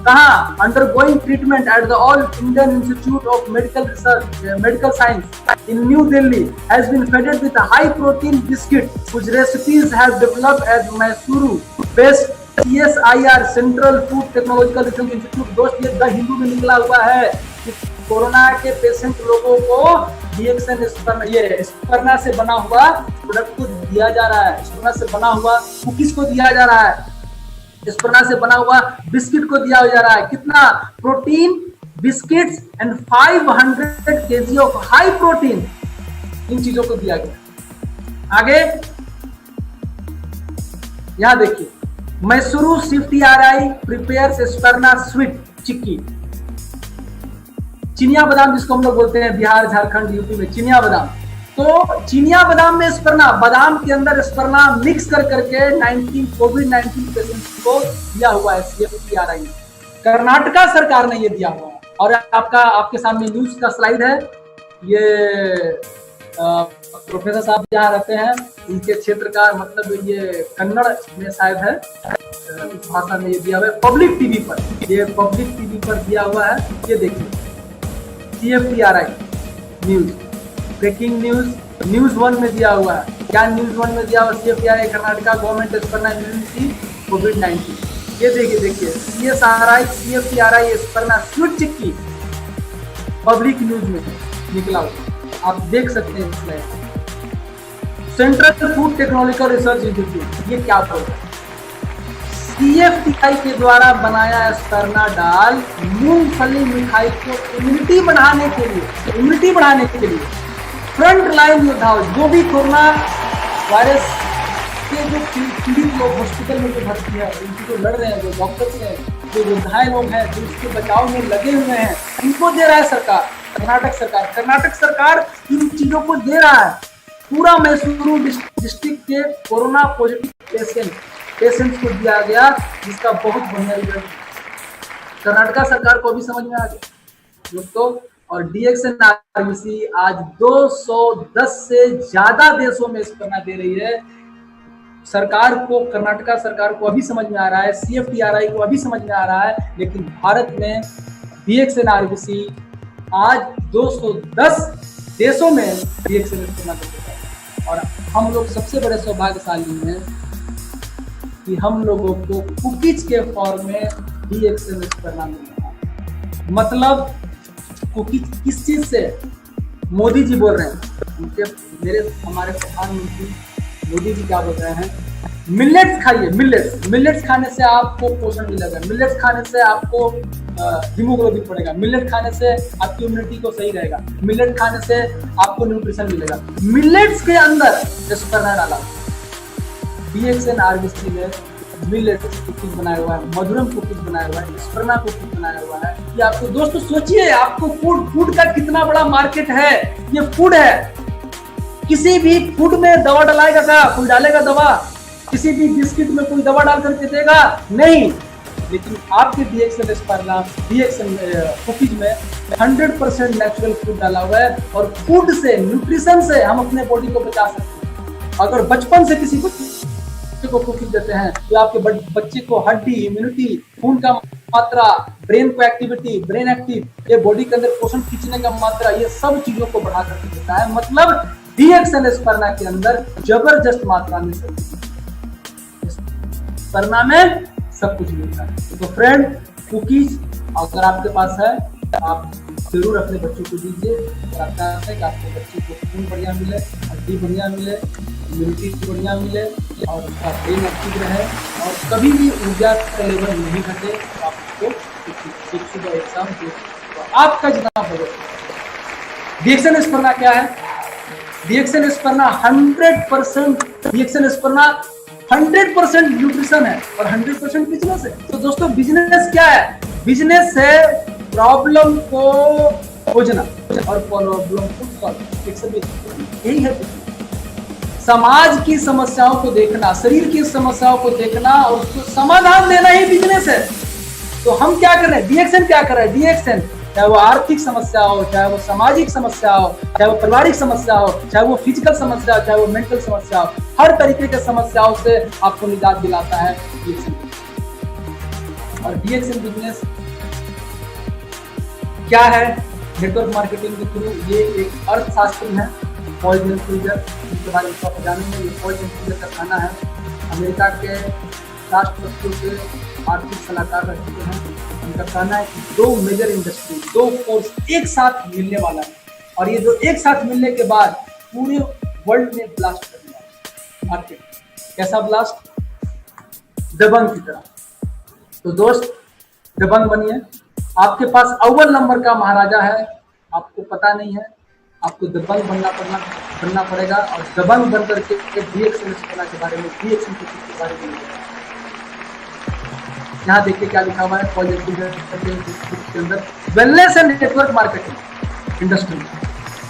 कहा undergoing treatment at the all Indian institute of medical science in New Delhi has been fed with a high protein biscuit whose recipes have developed at Mysuru based CSIR Central Food Technological Research Institute। दोस्त, ये the Hindu में निकला हुआ है कि corona के patient लोगों को रिएक्शन स्पर्ना से बना हुआ प्रोडक्ट को दिया जा रहा है। स्पर्ना से बना हुआ कुकीज को दिया जा रहा है, स्पर्ना से बना हुआ बिस्किट को दिया जा रहा है। कितना? Protein biscuits and 500 kg of high protein, इन चीजों को दिया गया। आगे यहां देखिए, Mysuru CFTRI prepares spirulina sweet chikki. चिनिया बादाम जिसको हम लोग बोलते हैं बिहार, झारखंड, यूपी में चिनिया बादाम, तो चिनिया बादाम में स्पर्ना, बादाम के अंदर स्पर्ना मिक्स कर करके कोविड-19 पेशेंट्स को दिया हुआ है CFTRI। कर्नाटका सरकार ने ये दिया हुआ है। और आपके सामने न्यूज का स्लाइड है, ये प्रोफेसर साहब जहाँ रहते हैं उनके क्षेत्र का, मतलब ये कन्नड़ में शायद है, इस भाषा में ये दिया हुआ है पब्लिक टीवी पर, ये पब्लिक टीवी पर दिया हुआ है। ये देखिए CFTRI news, breaking news, news 1 में दिया हुआ है। क्या न्यूज 1 में दिया हुआ? CFTRI कर्नाटका गवर्नमेंट स्पर्ना इम्यूनिटी कोविड-19। ये देखिए CFTRI स्पर्ना स्विच की पब्लिक न्यूज में निकला हुआ, आप देख सकते हैं इसमें। Central food technological research institute, ये क्या बोल रहा है? CFTRI के द्वारा बनाया स्पर्ना डाल मूंगफली मिठाई को इम्यूनिटी बढ़ाने के लिए फ्रंट लाइन योद्धाओं, जो भी कोरोना वायरस के जो पीड़ित लोग हॉस्पिटल में जो भर्ती है, उनकी जो लड़ रहे हैं, जो डॉक्टर्स हैं, जो योद्धाएं लोग हैं, जो इसके बचाव में लगे हुए हैं, उनको दे रहा है सरकार, कर्नाटक सरकार इन चीजों को दे रहा है। पूरा मैसूरू डिस्ट्रिक्ट के कोरोना पॉजिटिव पेशेंट्स को दिया गया, जिसका बहुत बढ़िया रिजल्ट कर्नाटका सरकार को भी समझ में आ गया दोस्तों। और DXNRVC आज 210 से ज्यादा देशों में स्पर्ना दे रही है। सरकार को, कर्नाटका सरकार को अभी समझ में आ रहा है, CFTRI को अभी समझ में आ रहा है, लेकिन भारत में DXNRVC आज 210 देशों में DXN स्पर्ना दे रहा है। और हम लोग सबसे बड़े सौभाग्यशाली हैं कि हम लोगों को कुकीज के फॉर्म में DXN स्पर्ना मिल रहा है। मतलब कुकीज किस चीज से? मोदी जी बोल रहे हैं, हमारे प्रधानमंत्री मोदी जी क्या बोल रहे हैं? मिलेट्स खाइए, मिलेट्स खाने से आपको पोषण मिलेगा, मिलेट्स खाने से आपको हीमोग्लोबिन बढ़ेगा, मिलेट खाने से आपकी इम्यूनिटी को सही रहेगा, मिलेट खाने से आपको न्यूट्रिशन मिलेगा। मिलेट्स के अंदर स्पर्ना डाला, DXNRVC ने मिलेट्स कुकीज बनाया हुआ है, मधुरम कुकीज बनाया हुआ है, स्पर्ना कुकीज बनाया हुआ है। ये आपको दोस्तों सोचिए, आपको फूड का कितना बड़ा मार्केट है। ये फूड है, किसी भी फूड में दवा डालेगा क्या? कोई डालेगा दवा? किसी भी बिस्किट में कोई दवा डाल करके देगा? नहीं। लेकिन आपके DXN स्पर्ना, DXN कुकीज में 100% नेचुरल फूड डाला हुआ है। और फूड से, न्यूट्रिशन से हम अपने बॉडी को बचा सकते हैं। अगर बचपन से किसी बच्चे को कुकीज देते हैं तो आपके बच्चे को हड्डी, इम्यूनिटी, खून का मात्रा, ब्रेन को एक्टिविटी, ब्रेन एक्टिव, ये बॉडी के अंदर पोषण खींचने का मात्रा, ये सब चीजों को बढ़ा कर देता है। मतलब DXN स्पर्ना के अंदर जबरदस्त मात्रा में स्पर्ना में सब कुछ मिलता है। तो फ्रेंड, कुकीज अगर आपके पास है आप जरूर अपने बच्चों को दीजिए। आपका है कि आपके बच्चे को खून बढ़िया मिले, हड्डी बढ़िया मिले, इम्यूनिटी बढ़िया मिले और उसका ब्रेन एक्टिव रहे और कभी भी ऊर्जा का लेवल नहीं घटे। आपको सुबह एग्जाम तो आपका जितना बजट। DXN स्पर्ना क्या है? DXN स्पर्ना 100% DXN स्पर्ना 100% न्यूट्रिशन है और 100% बिजनेस है। तो दोस्तों, बिजनेस क्या है? बिजनेस है प्रॉब्लम को खोजना और प्रॉब्लम को सॉल्व, यही है। समाज की समस्याओं को देखना, शरीर की समस्याओं को देखना और उसको समाधान देना ही बिजनेस है। तो हम क्या कर रहे हैं? DXN क्या कर रहा है? DXN चाहे वो आर्थिक समस्या हो, चाहे वो सामाजिक समस्या हो, चाहे वो पारिवारिक समस्या हो, चाहे वो फिजिकल समस्या हो, चाहे वो मेंटल समस्या हो, हर तरीके के समस्याओं से आपको निजात दिलाता है DXN। और DXN बिजनेस क्या है? नेटवर्क मार्केटिंग के थ्रू ये एक अर्थशास्त्र है, पॉइजन फ्रीजर, जिसके बारे में आप जानेंगे। ये पॉइजन फ्रीजर का खाना है। अमेरिका के राष्ट्रपतियों के आर्थिक सलाहकार रह चुके हैं। उनका कहना है कि 2 मेजर इंडस्ट्री, 2 फोर्स एक साथ मिलने वाला है और ये जो एक साथ मिलने के बाद पूरे वर्ल्ड में ब्लास्ट करने वाला मार्केट। कैसा ब्लास्ट? दबंग की तरह। तो दोस्त, दबंग बनिए। आपके पास अव्वल नंबर का महाराजा है, आपको पता नहीं है, आपको दबंग बनना पड़ेगा और दबंग बन करके DXN स्पर्ना के बारे में, DXN के बारे में यहाँ देखिए क्या लिखा हुआ है पॉजिटिव के अंदर, wellness and network marketing industry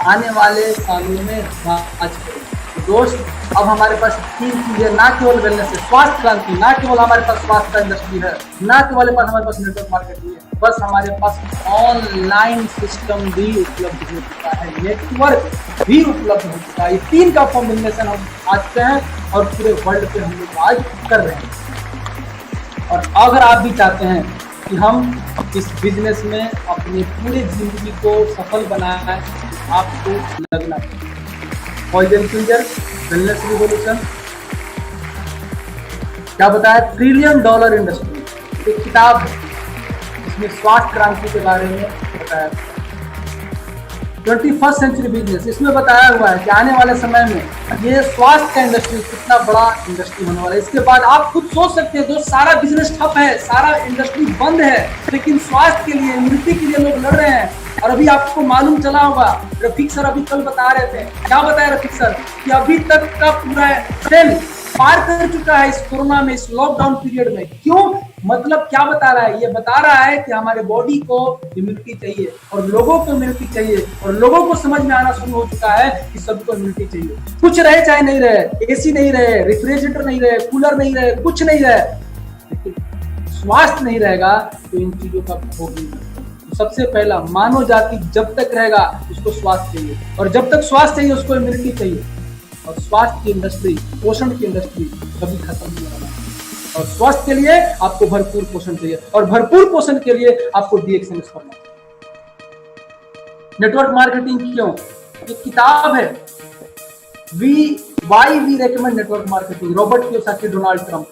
आने वाले सालों में राज करेगी। तो दोस्त, अब हमारे पास 3 चीजें, ना केवल वेलनेस है, स्वास्थ्य क्रांति, ना केवल हमारे पास स्वास्थ्य इंडस्ट्री है, ना केवल हमारे पास नेटवर्क मार्केटिंग है, बस हमारे पास ऑनलाइन सिस्टम भी उपलब्ध हो चुका है, नेटवर्क भी उपलब्ध हो चुका है। ये 3 का कॉम्बिनेशन हम आज के हैं और पूरे वर्ल्ड पे हम लोग आज कर रहे हैं। और अगर आप भी चाहते हैं कि हम इस बिजनेस में अपनी पूरी जिंदगी को सफल बनाए, आपको लगना चाहिए। पॉइजन फिंगर वेलनेस रिवॉल्यूशन क्या बताया, $1 ट्रिलियन इंडस्ट्री, एक किताब है इसमें स्वास्थ्य क्रांति के बारे में बताया। 21st सेंचुरी बिजनेस, इसमें बताया हुआ है कि आने वाले समय में ये स्वास्थ्य का इंडस्ट्री कितना बड़ा इंडस्ट्री होने वाला है। इसके बाद आप खुद सोच सकते हैं दोस्त, सारा बिजनेस ठप है, सारा इंडस्ट्री बंद है, लेकिन स्वास्थ्य के लिए, इम्यूनिटी के लिए लोग लड़ रहे हैं। और अभी आपको मालूम चला होगा, रफीक सर अभी कल बता रहे थे, क्या बताया रफीक सर, कि अभी तक का पूरा ट्रेंड पार कर चुका है इस कोरोना में, इस लॉकडाउन पीरियड में। क्यों? मतलब क्या बता रहा है? ये बता रहा है कि हमारे बॉडी को इम्यूनिटी चाहिए और लोगों को इम्यूनिटी चाहिए, और लोगों को समझ में आना शुरू हो चुका है कि सबको इम्यूनिटी चाहिए। कुछ रहे चाहे नहीं रहे, एसी नहीं रहे, रेफ्रिजरेटर नहीं रहे, कूलर नहीं रहे, कुछ नहीं रहे, लेकिन स्वास्थ्य नहीं रहेगा तो इन चीजों का भोग नहीं रहेगा। सबसे पहला, मानव जाति जब तक रहेगा उसको स्वास्थ्य चाहिए, और जब तक स्वास्थ्य चाहिए उसको इम्यूनिटी चाहिए। और स्वास्थ्य की इंडस्ट्री, पोषण की इंडस्ट्री कभी खत्म नहीं होगा। और स्वास्थ्य के लिए आपको भरपूर पोषण चाहिए, और भरपूर पोषण के लिए आपको DXNS करना। नेटवर्क मार्केटिंग क्यों? ये किताब है why we recommend network marketing, Robert Kiyosaki, Donald Trump,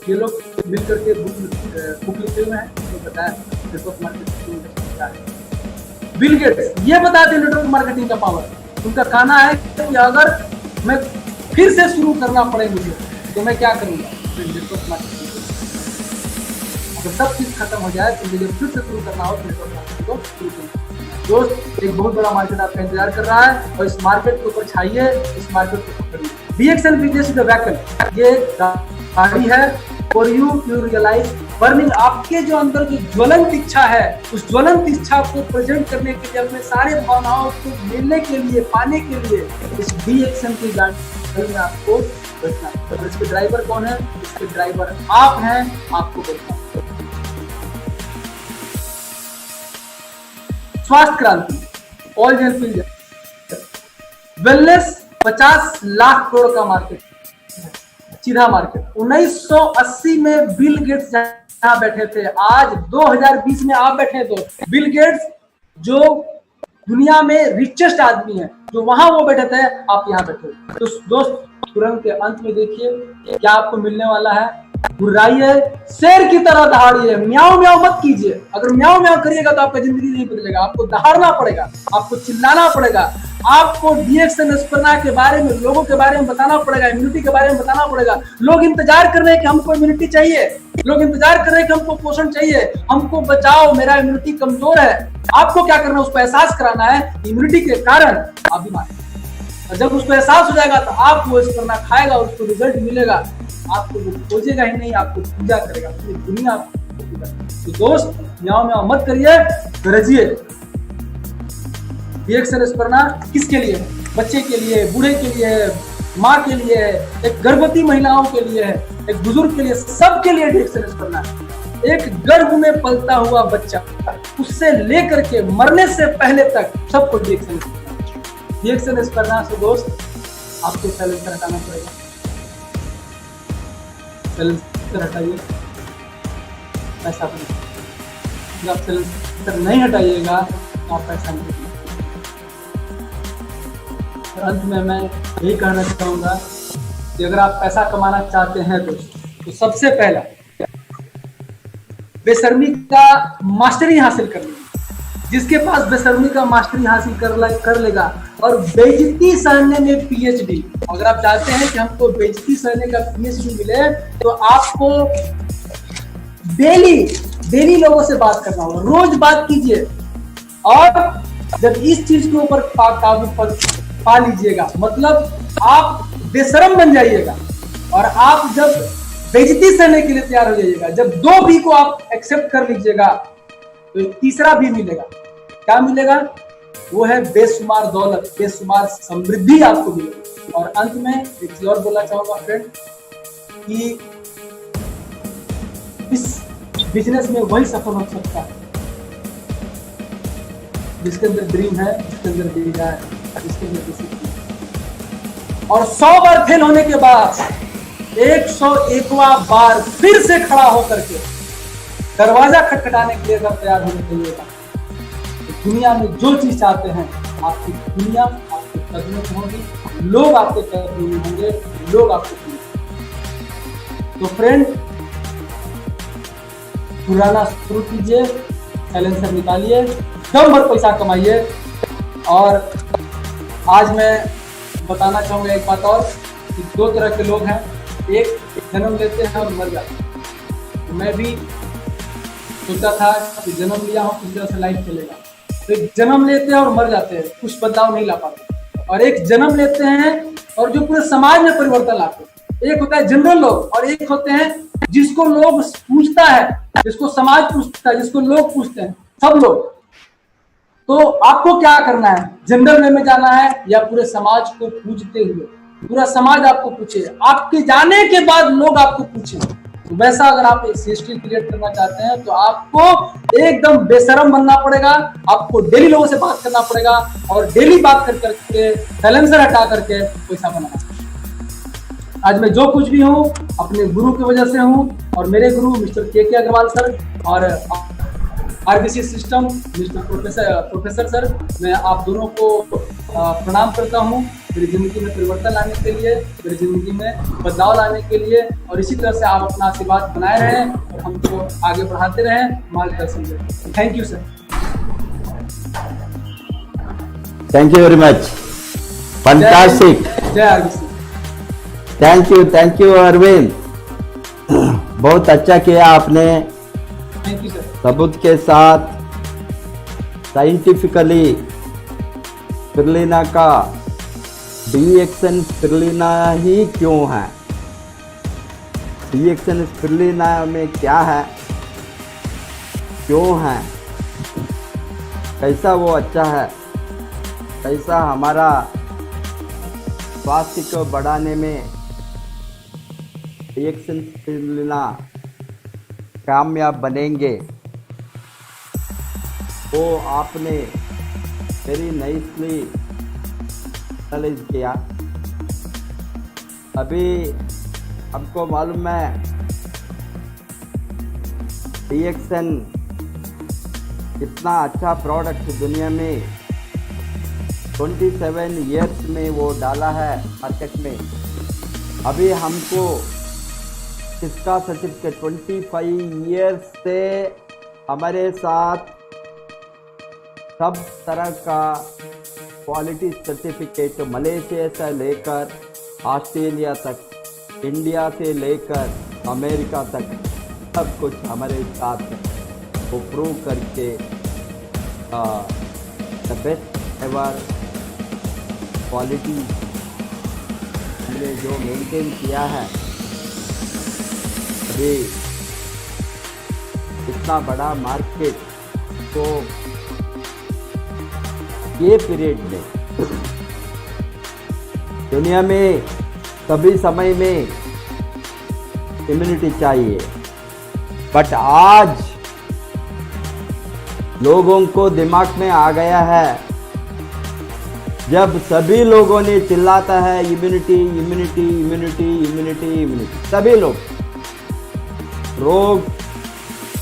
ये लोग मिलकर के बुक लिखे हुए हैं, तो बताया नेटवर्क मार्केटिंग क्या है। बिल गेट्स ये बताते हैं नेटवर्क मार्केटिंग का पावर। उनका कहना है कि अगर मैं फिर से शुरू करना पड़े मुझे, तो मैं क्या करूंगा, नेटवर्क मार्केटिंग। अगर सब चीज खत्म हो जाए तो मुझे फिर से शुरू करना हो तो नेटवर्क मार्केटिंग को शुरू करूंगा। दोस्त, एक बहुत बड़ा मार्केट आपका इंतजार कर रहा है, और इस मार्केट के ऊपर छाइए, इस मार्केट को पकड़िए। DXN business is the vehicle, ये गाड़ी है for you to realise burning. आपके जो अंदर जो ज्वलंत इच्छा है, उस ज्वलंत इच्छा को प्रेजेंट करने के लिए, अपने सारे भावनाओं को मिलने के लिए, पाने के लिए इस DXN की गाड़ी में आपको बैठना है। और इसके ड्राइवर कौन है? इसके ड्राइवर आप हैं, आपको बैठना है। स्वास्थ्य क्रांति, all gel wellness 50 lakh crore का मार्केट, सीधा मार्केट। 1980 में बिल गेट्स जहां बैठे थे, आज 2020 में आप बैठे। तो बिल गेट्स जो दुनिया में रिचेस्ट आदमी है, जो वहां वो बैठे थे, आप यहाँ बैठे। तो दोस्त, तुरंत के अंत में देखिए क्या आपको मिलने वाला है। घुर्राइए, शेर की तरह दहाड़िए, म्याऊं म्याऊं मत कीजिए। अगर म्याऊं म्याऊं करिएगा तो आपका जिंदगी नहीं बदलेगा, आपको दहाड़ना पड़ेगा, आपको चिल्लाना पड़ेगा, आपको DXN स्पर्धा के बारे में, लोगों के बारे में बताना पड़ेगा, इम्यूनिटी के बारे में बताना पड़ेगा। लोग इंतजार कर रहे हैं कि हमको इम्यूनिटी चाहिए, लोग इंतजार कर रहे हैं कि हमको पोषण चाहिए, हमको बचाओ, मेरा इम्यूनिटी कमजोर है। आपको क्या करना है? उसको एहसास कराना है इम्यूनिटी के कारण आप बीमार हैं। और जब उसको एहसास हो जाएगा तो आप वो स्पर्धा खाएगा, उसको रिजल्ट मिलेगा, आपको वो खोजेगा ही नहीं, आपको पूजा करेगा, पूरी दुनिया आपको पूजा करेगी। तो दोस्त, म्याऊं म्याऊं मत करिए, गरजिए। DXN स्पर्धा किसके लिए है? बच्चे के लिए, बूढ़े के लिए, माँ के लिए, एक गर्भवती महिलाओं के लिए है, एक बुजुर्ग के लिए, सबके लिए DXN स्पर्धा है। एक गर्भ में पलता हुआ बच्चा, उससे लेकर के मरने से पहले तक सबको DXN स्पर्धा से दोस्त आपको सैलेंसर हटाना पड़ेगा। सैलेंसर हटाइए, पैसा बनेगा। जब आप सैलेंसर नहीं हटाइएगा तो आप पैसा नहीं। अंत में मैं यही कहना चाहूंगा कि अगर आप पैसा कमाना चाहते हैं तो सबसे पहला बेशर्मी का मास्टरी हासिल कर लीजिए। जिसके पास बेशर्मी का मास्टरी हासिल कर लेगा और बेइज्जती सहने में PhD, अगर आप चाहते हैं कि हमको बेइज्जती सहने का PhD मिले तो आपको डेली लोगों से बात करना होगा, रोज बात कीजिए। और जब इस चीज के ऊपर काबू पा लीजिएगा, मतलब आप बेशरम बन जाइएगा, और आप जब बेइज्जती सहने के लिए तैयार हो जाइएगा। जब 2 बी को आप एक्सेप्ट कर लीजिएगा तो एक तीसरा भी मिलेगा। क्या मिलेगा? वो है बेशुमार दौलत, बेशुमार समृद्धि आपको मिलेगी। और अंत में एक चीज और बोलना चाहूंगा फ्रेंड कि इस बिजनेस में वही सफल हो सकता है जिसके अंदर ड्रीम है, जिसके अंदर डिजायर है, जिसके अंदर डिसिप्लिन। और 100 बार फेल होने के बाद 101वां बार फिर से खड़ा होकर के दरवाजा खटखटाने के लिए अगर तैयार होने के लिए तो दुनिया में जो चीज चाहते हैं आपकी दुनिया आपके कदमों में होगी, लोग आपके कदमों में होंगे, लोग आपको। तो फ्रेंड, पुराना शुरू कीजिए, साइलेंसर निकालिए, दम भर पैसा कमाइए। और आज मैं बताना चाहूंगा एक बात और कि 2 तरह के लोग हैं। एक जन्म लेते हैं और मर जाते हैं। तो मैं भी सोचा था कि जन्म लिया हूं किस तरह से लाइफ चलेगा। तो एक जन्म लेते हैं और मर जाते हैं, कुछ बदलाव नहीं ला पाते। और एक जन्म लेते हैं और जो पूरे समाज में परिवर्तन लाते हैं। एक होता है जनरल लोग और एक होते हैं जिसको लोग पूछता है, जिसको समाज पूछता है, जिसको लोग पूछते हैं, सब लोग। तो आपको क्या करना है? जनरल वे में जाना है या पूरे समाज को पूछते हुए? पूरा समाज आपको पूछे, आपके जाने के बाद लोग आपको पूछे। तो वैसा अगर आप एक हिस्ट्री क्रिएट करना चाहते हैं तो आपको एकदम बेशरम बनना पड़ेगा। आपको डेली लोगों से बात करना पड़ेगा और डेली बात कर करके साइलेंसर हटा करके पैसा बनाना। आज मैं जो कुछ भी हूँ अपने गुरु की वजह से हूँ और मेरे गुरु मिस्टर के अग्रवाल सर और RBC system mister professor sir, मैं आप दोनों को प्रणाम करता हूँ मेरी जिंदगी में परिवर्तन लाने के लिए, मेरी जिंदगी में बदलाव लाने के लिए। और इसी तरह से आप अपना आशीर्वाद बनाए रहें और हमको आगे बढ़ाते रहें, मार्गदर्शन दें। Thank you sir. Thank you very much, fantastic. जय आरबीसी। थैंक यू अरविंद, बहुत अच्छा किया आपने। Thank you sir. सबूत के साथ साइंटिफिकली स्पिरुलिना का डीएक्सन स्पिरुलिना ही क्यों है, डीएक्सन स्पिरुलिना में क्या है, क्यों है, कैसा वो अच्छा है, कैसा हमारा स्वास्थ्य को बढ़ाने में डीएक्सन स्पिरुलिना कामयाब बनेंगे, वो आपने वेरी नाइसली एनालाइज किया। अभी हमको मालूम है डीएक्सन इतना अच्छा प्रोडक्ट दुनिया में 27 ईयर्स में वो डाला है मार्केट में। अभी हमको इसका सर्टिफिकेट 25 ईयर्स से हमारे साथ सब तरह का क्वालिटी सर्टिफिकेट मलेशिया से लेकर ऑस्ट्रेलिया तक, इंडिया से लेकर अमेरिका तक सब कुछ हमारे साथ वो प्रूव करके द बेस्ट एवर क्वालिटी हमने जो मेंटेन किया है। अभी इतना बड़ा मार्केट तो ये पीरियड में दुनिया में सभी समय में इम्यूनिटी चाहिए, बट आज लोगों को दिमाग में आ गया है, जब सभी लोगों ने चिल्लाता है immunity immunity immunity immunity immunity, सभी लोग रोग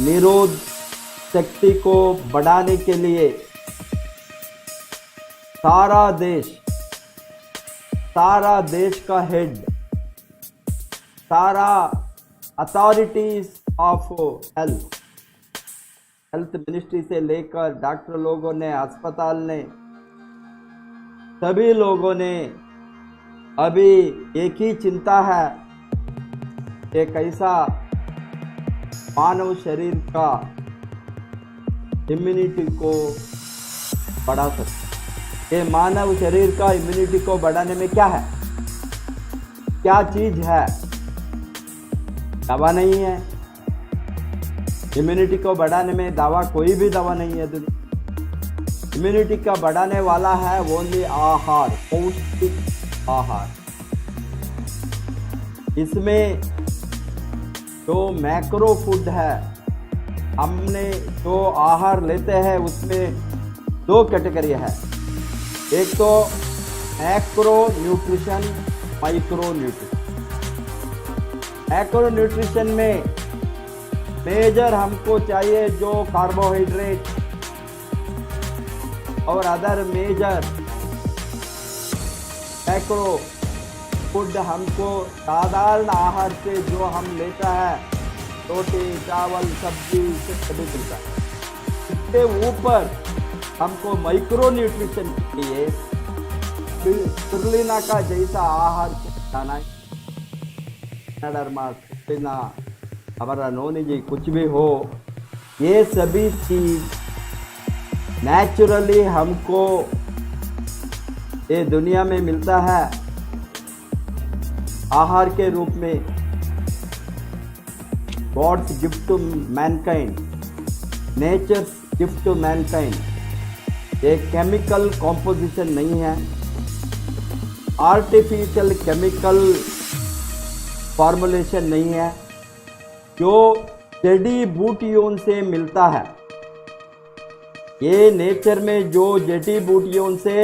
निरोध शक्ति को बढ़ाने के लिए सारा देश का हेड, सारा अथॉरिटीज ऑफ हेल्थ मिनिस्ट्री से लेकर डॉक्टर लोगों ने, अस्पताल ने, सभी लोगों ने अभी एक ही चिंता है कि कैसा मानव शरीर का इम्यूनिटी को बढ़ा सकते। ये मानव शरीर का इम्यूनिटी को बढ़ाने में क्या है, क्या चीज है, दवा नहीं है। इम्यूनिटी को बढ़ाने में दवा, कोई भी दवा नहीं है दुनिया। इम्यूनिटी का बढ़ाने वाला है ओनली आहार, पौष्टिक आहार। इसमें जो मैक्रो फूड है, हमने जो आहार लेते हैं उसमें 2 कैटेगरी है। एक तो macro nutrition, micro nutrition. Macro nutrition में मेजर हमको चाहिए जो कार्बोहाइड्रेट और अदर मेजर मैक्रो फूड हमको साधारण आहार से जो हम लेता है, रोटी, चावल, सब्जी से सभी मिलता है। इसके ऊपर हमको माइक्रो न्यूट्रिशन के लिए स्पिरुलिना का जैसा आहार खाना है। स्पिरुलिना, हमारा नोनी जी, कुछ भी हो, ये सभी चीज नेचुरली हमको ये दुनिया में मिलता है आहार के रूप में। God's gift to mankind, nature's gift to mankind. ये केमिकल कॉम्पोजिशन नहीं है, आर्टिफिशियल केमिकल फॉर्मुलेशन नहीं है, जो जड़ी बूटियों से मिलता है। ये नेचर में जो जड़ी बूटियों से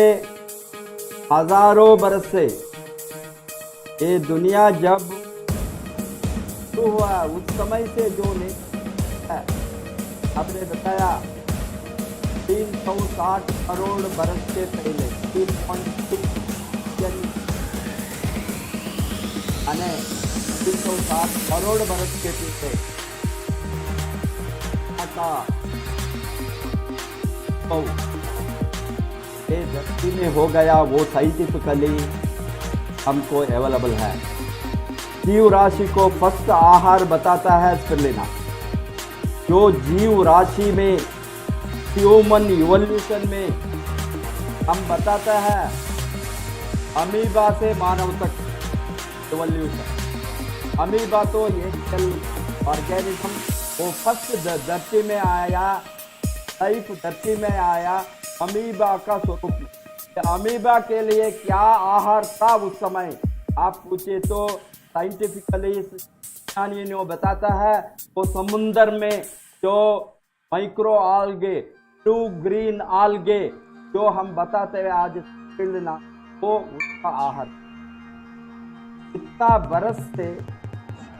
हजारों बरस से, ये दुनिया जब शुरू हुआ उस समय से जो नेचर है, आपने बताया 360 करोड़ बरस के पहले, 3.6 यानी 360 करोड़ बरस के पीछे ये धरती में हो गया, वो साइंटिफिकली हमको अवेलेबल है। जीव राशि को फर्स्ट आहार बताता है स्पिरुलिना। जो जीव राशि में, ह्यूमन इवोल्यूशन में हम बताता है अमीबा से मानव तक इवोल्यूशन। अमीबा तो ये सेल ऑर्गेनिज्म, वो फर्स्ट धरती में आया, लाइफ धरती में आया अमीबा का स्वरूप में। अमीबा के लिए क्या आहार था उस समय, आप पूछे तो साइंटिफिकली विज्ञानियों बताता है वो समुंदर में जो माइक्रो आल्गे, ब्लू ग्रीन आल्गे जो हम बताते हैं आज स्पिरुलिना, वो उसका आहार। इतना बरस से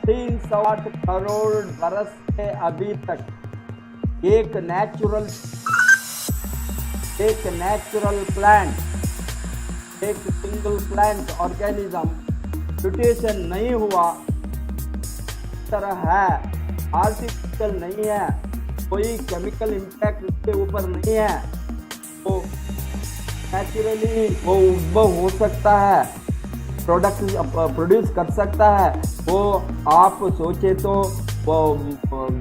360 करोड़ बरस से अभी तक एक नेचुरल प्लांट, एक सिंगल प्लांट ऑर्गेनिज्म म्यूटेशन नहीं हुआ, तरह है, आर्टिफिशियल नहीं है, कोई केमिकल इम्पैक्ट उसके ऊपर नहीं है, तो नेचुरली वो उद्भव हो सकता है, प्रोड्यूस कर सकता है। वो आप सोचे तो, वो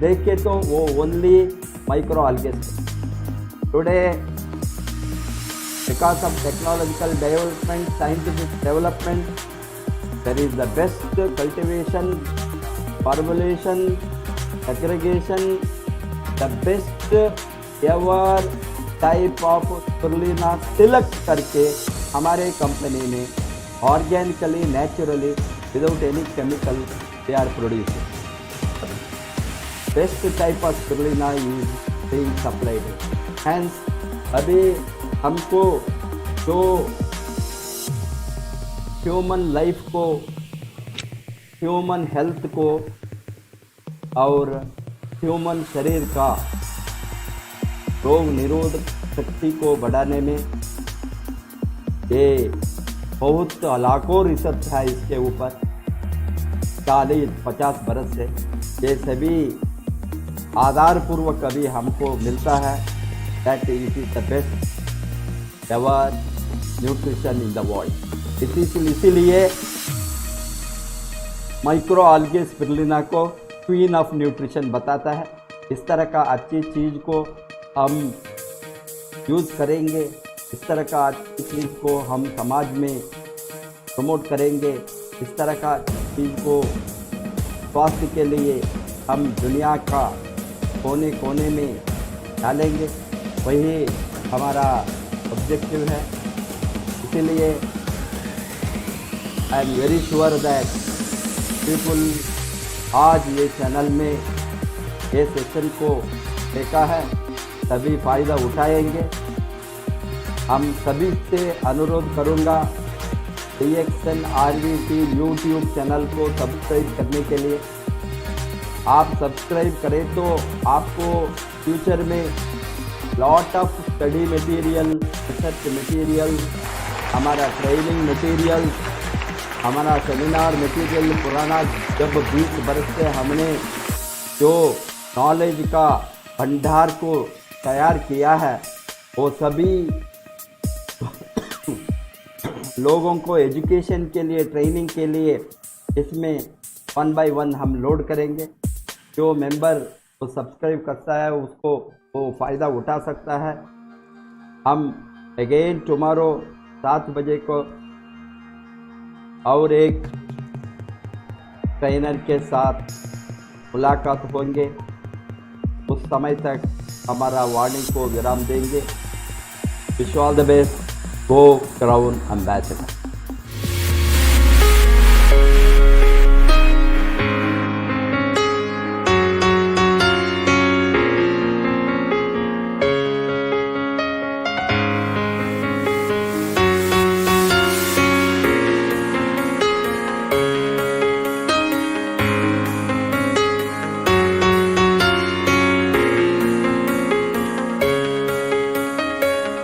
देखे तो वो only micro algae। Today because of technological development, scientific development, there is the best cultivation, formulation, segregation, the best ever type of spirulina select करके हमारे कंपनी में organically, naturally, without any chemical, they are producing. Best type of spirulina is being supplied. Hence, अभी हमको जो human life को, human health को और human शरीर का रोग निरोधक शक्ति को बढ़ाने में ये बहुत लाखों रिसर्च है इसके ऊपर। 40-50 बरस से ये सभी आधारपूर्वक कभी हमको मिलता है that it is the best ever nutrition in the world. इसीलिए माइक्रो आल्गे स्पिरुलिना को क्वीन ऑफ न्यूट्रिशन बताता है। इस तरह का अच्छी चीज़ को हम यूज़ करेंगे, इस तरह का अच्छी चीज़ को हम समाज में प्रमोट करेंगे, इस तरह का चीज़ को स्वास्थ्य के लिए हम दुनिया का कोने कोने में डालेंगे, वही हमारा ऑब्जेक्टिव है। इसीलिए I am very sure that people आज ये चैनल में ये सेशन को देखा है, सभी फ़ायदा उठाएंगे। हम सभी से अनुरोध करूंगा रिएक्शन आरवीसी यूट्यूब चैनल को सब्सक्राइब करने के लिए। आप सब्सक्राइब करें तो आपको फ्यूचर में lot of study material, research material, हमारा ट्रेनिंग मटेरियल, हमारा सेमिनार मटेरियल पुराना जब 20 वर्ष से हमने जो नॉलेज का भंडार को तैयार किया है वो सभी लोगों को एजुकेशन के लिए, ट्रेनिंग के लिए इसमें 1 बाय 1 हम लोड करेंगे। जो मेंबर वो सब्सक्राइब करता है उसको वो फ़ायदा उठा सकता है। हम अगेन टुमारो 7 बजे को और एक ट्रेनर के साथ मुलाकात होंगे। उस समय तक हमारा वाणी को विराम देंगे। Wish all the best, go crown ambassador.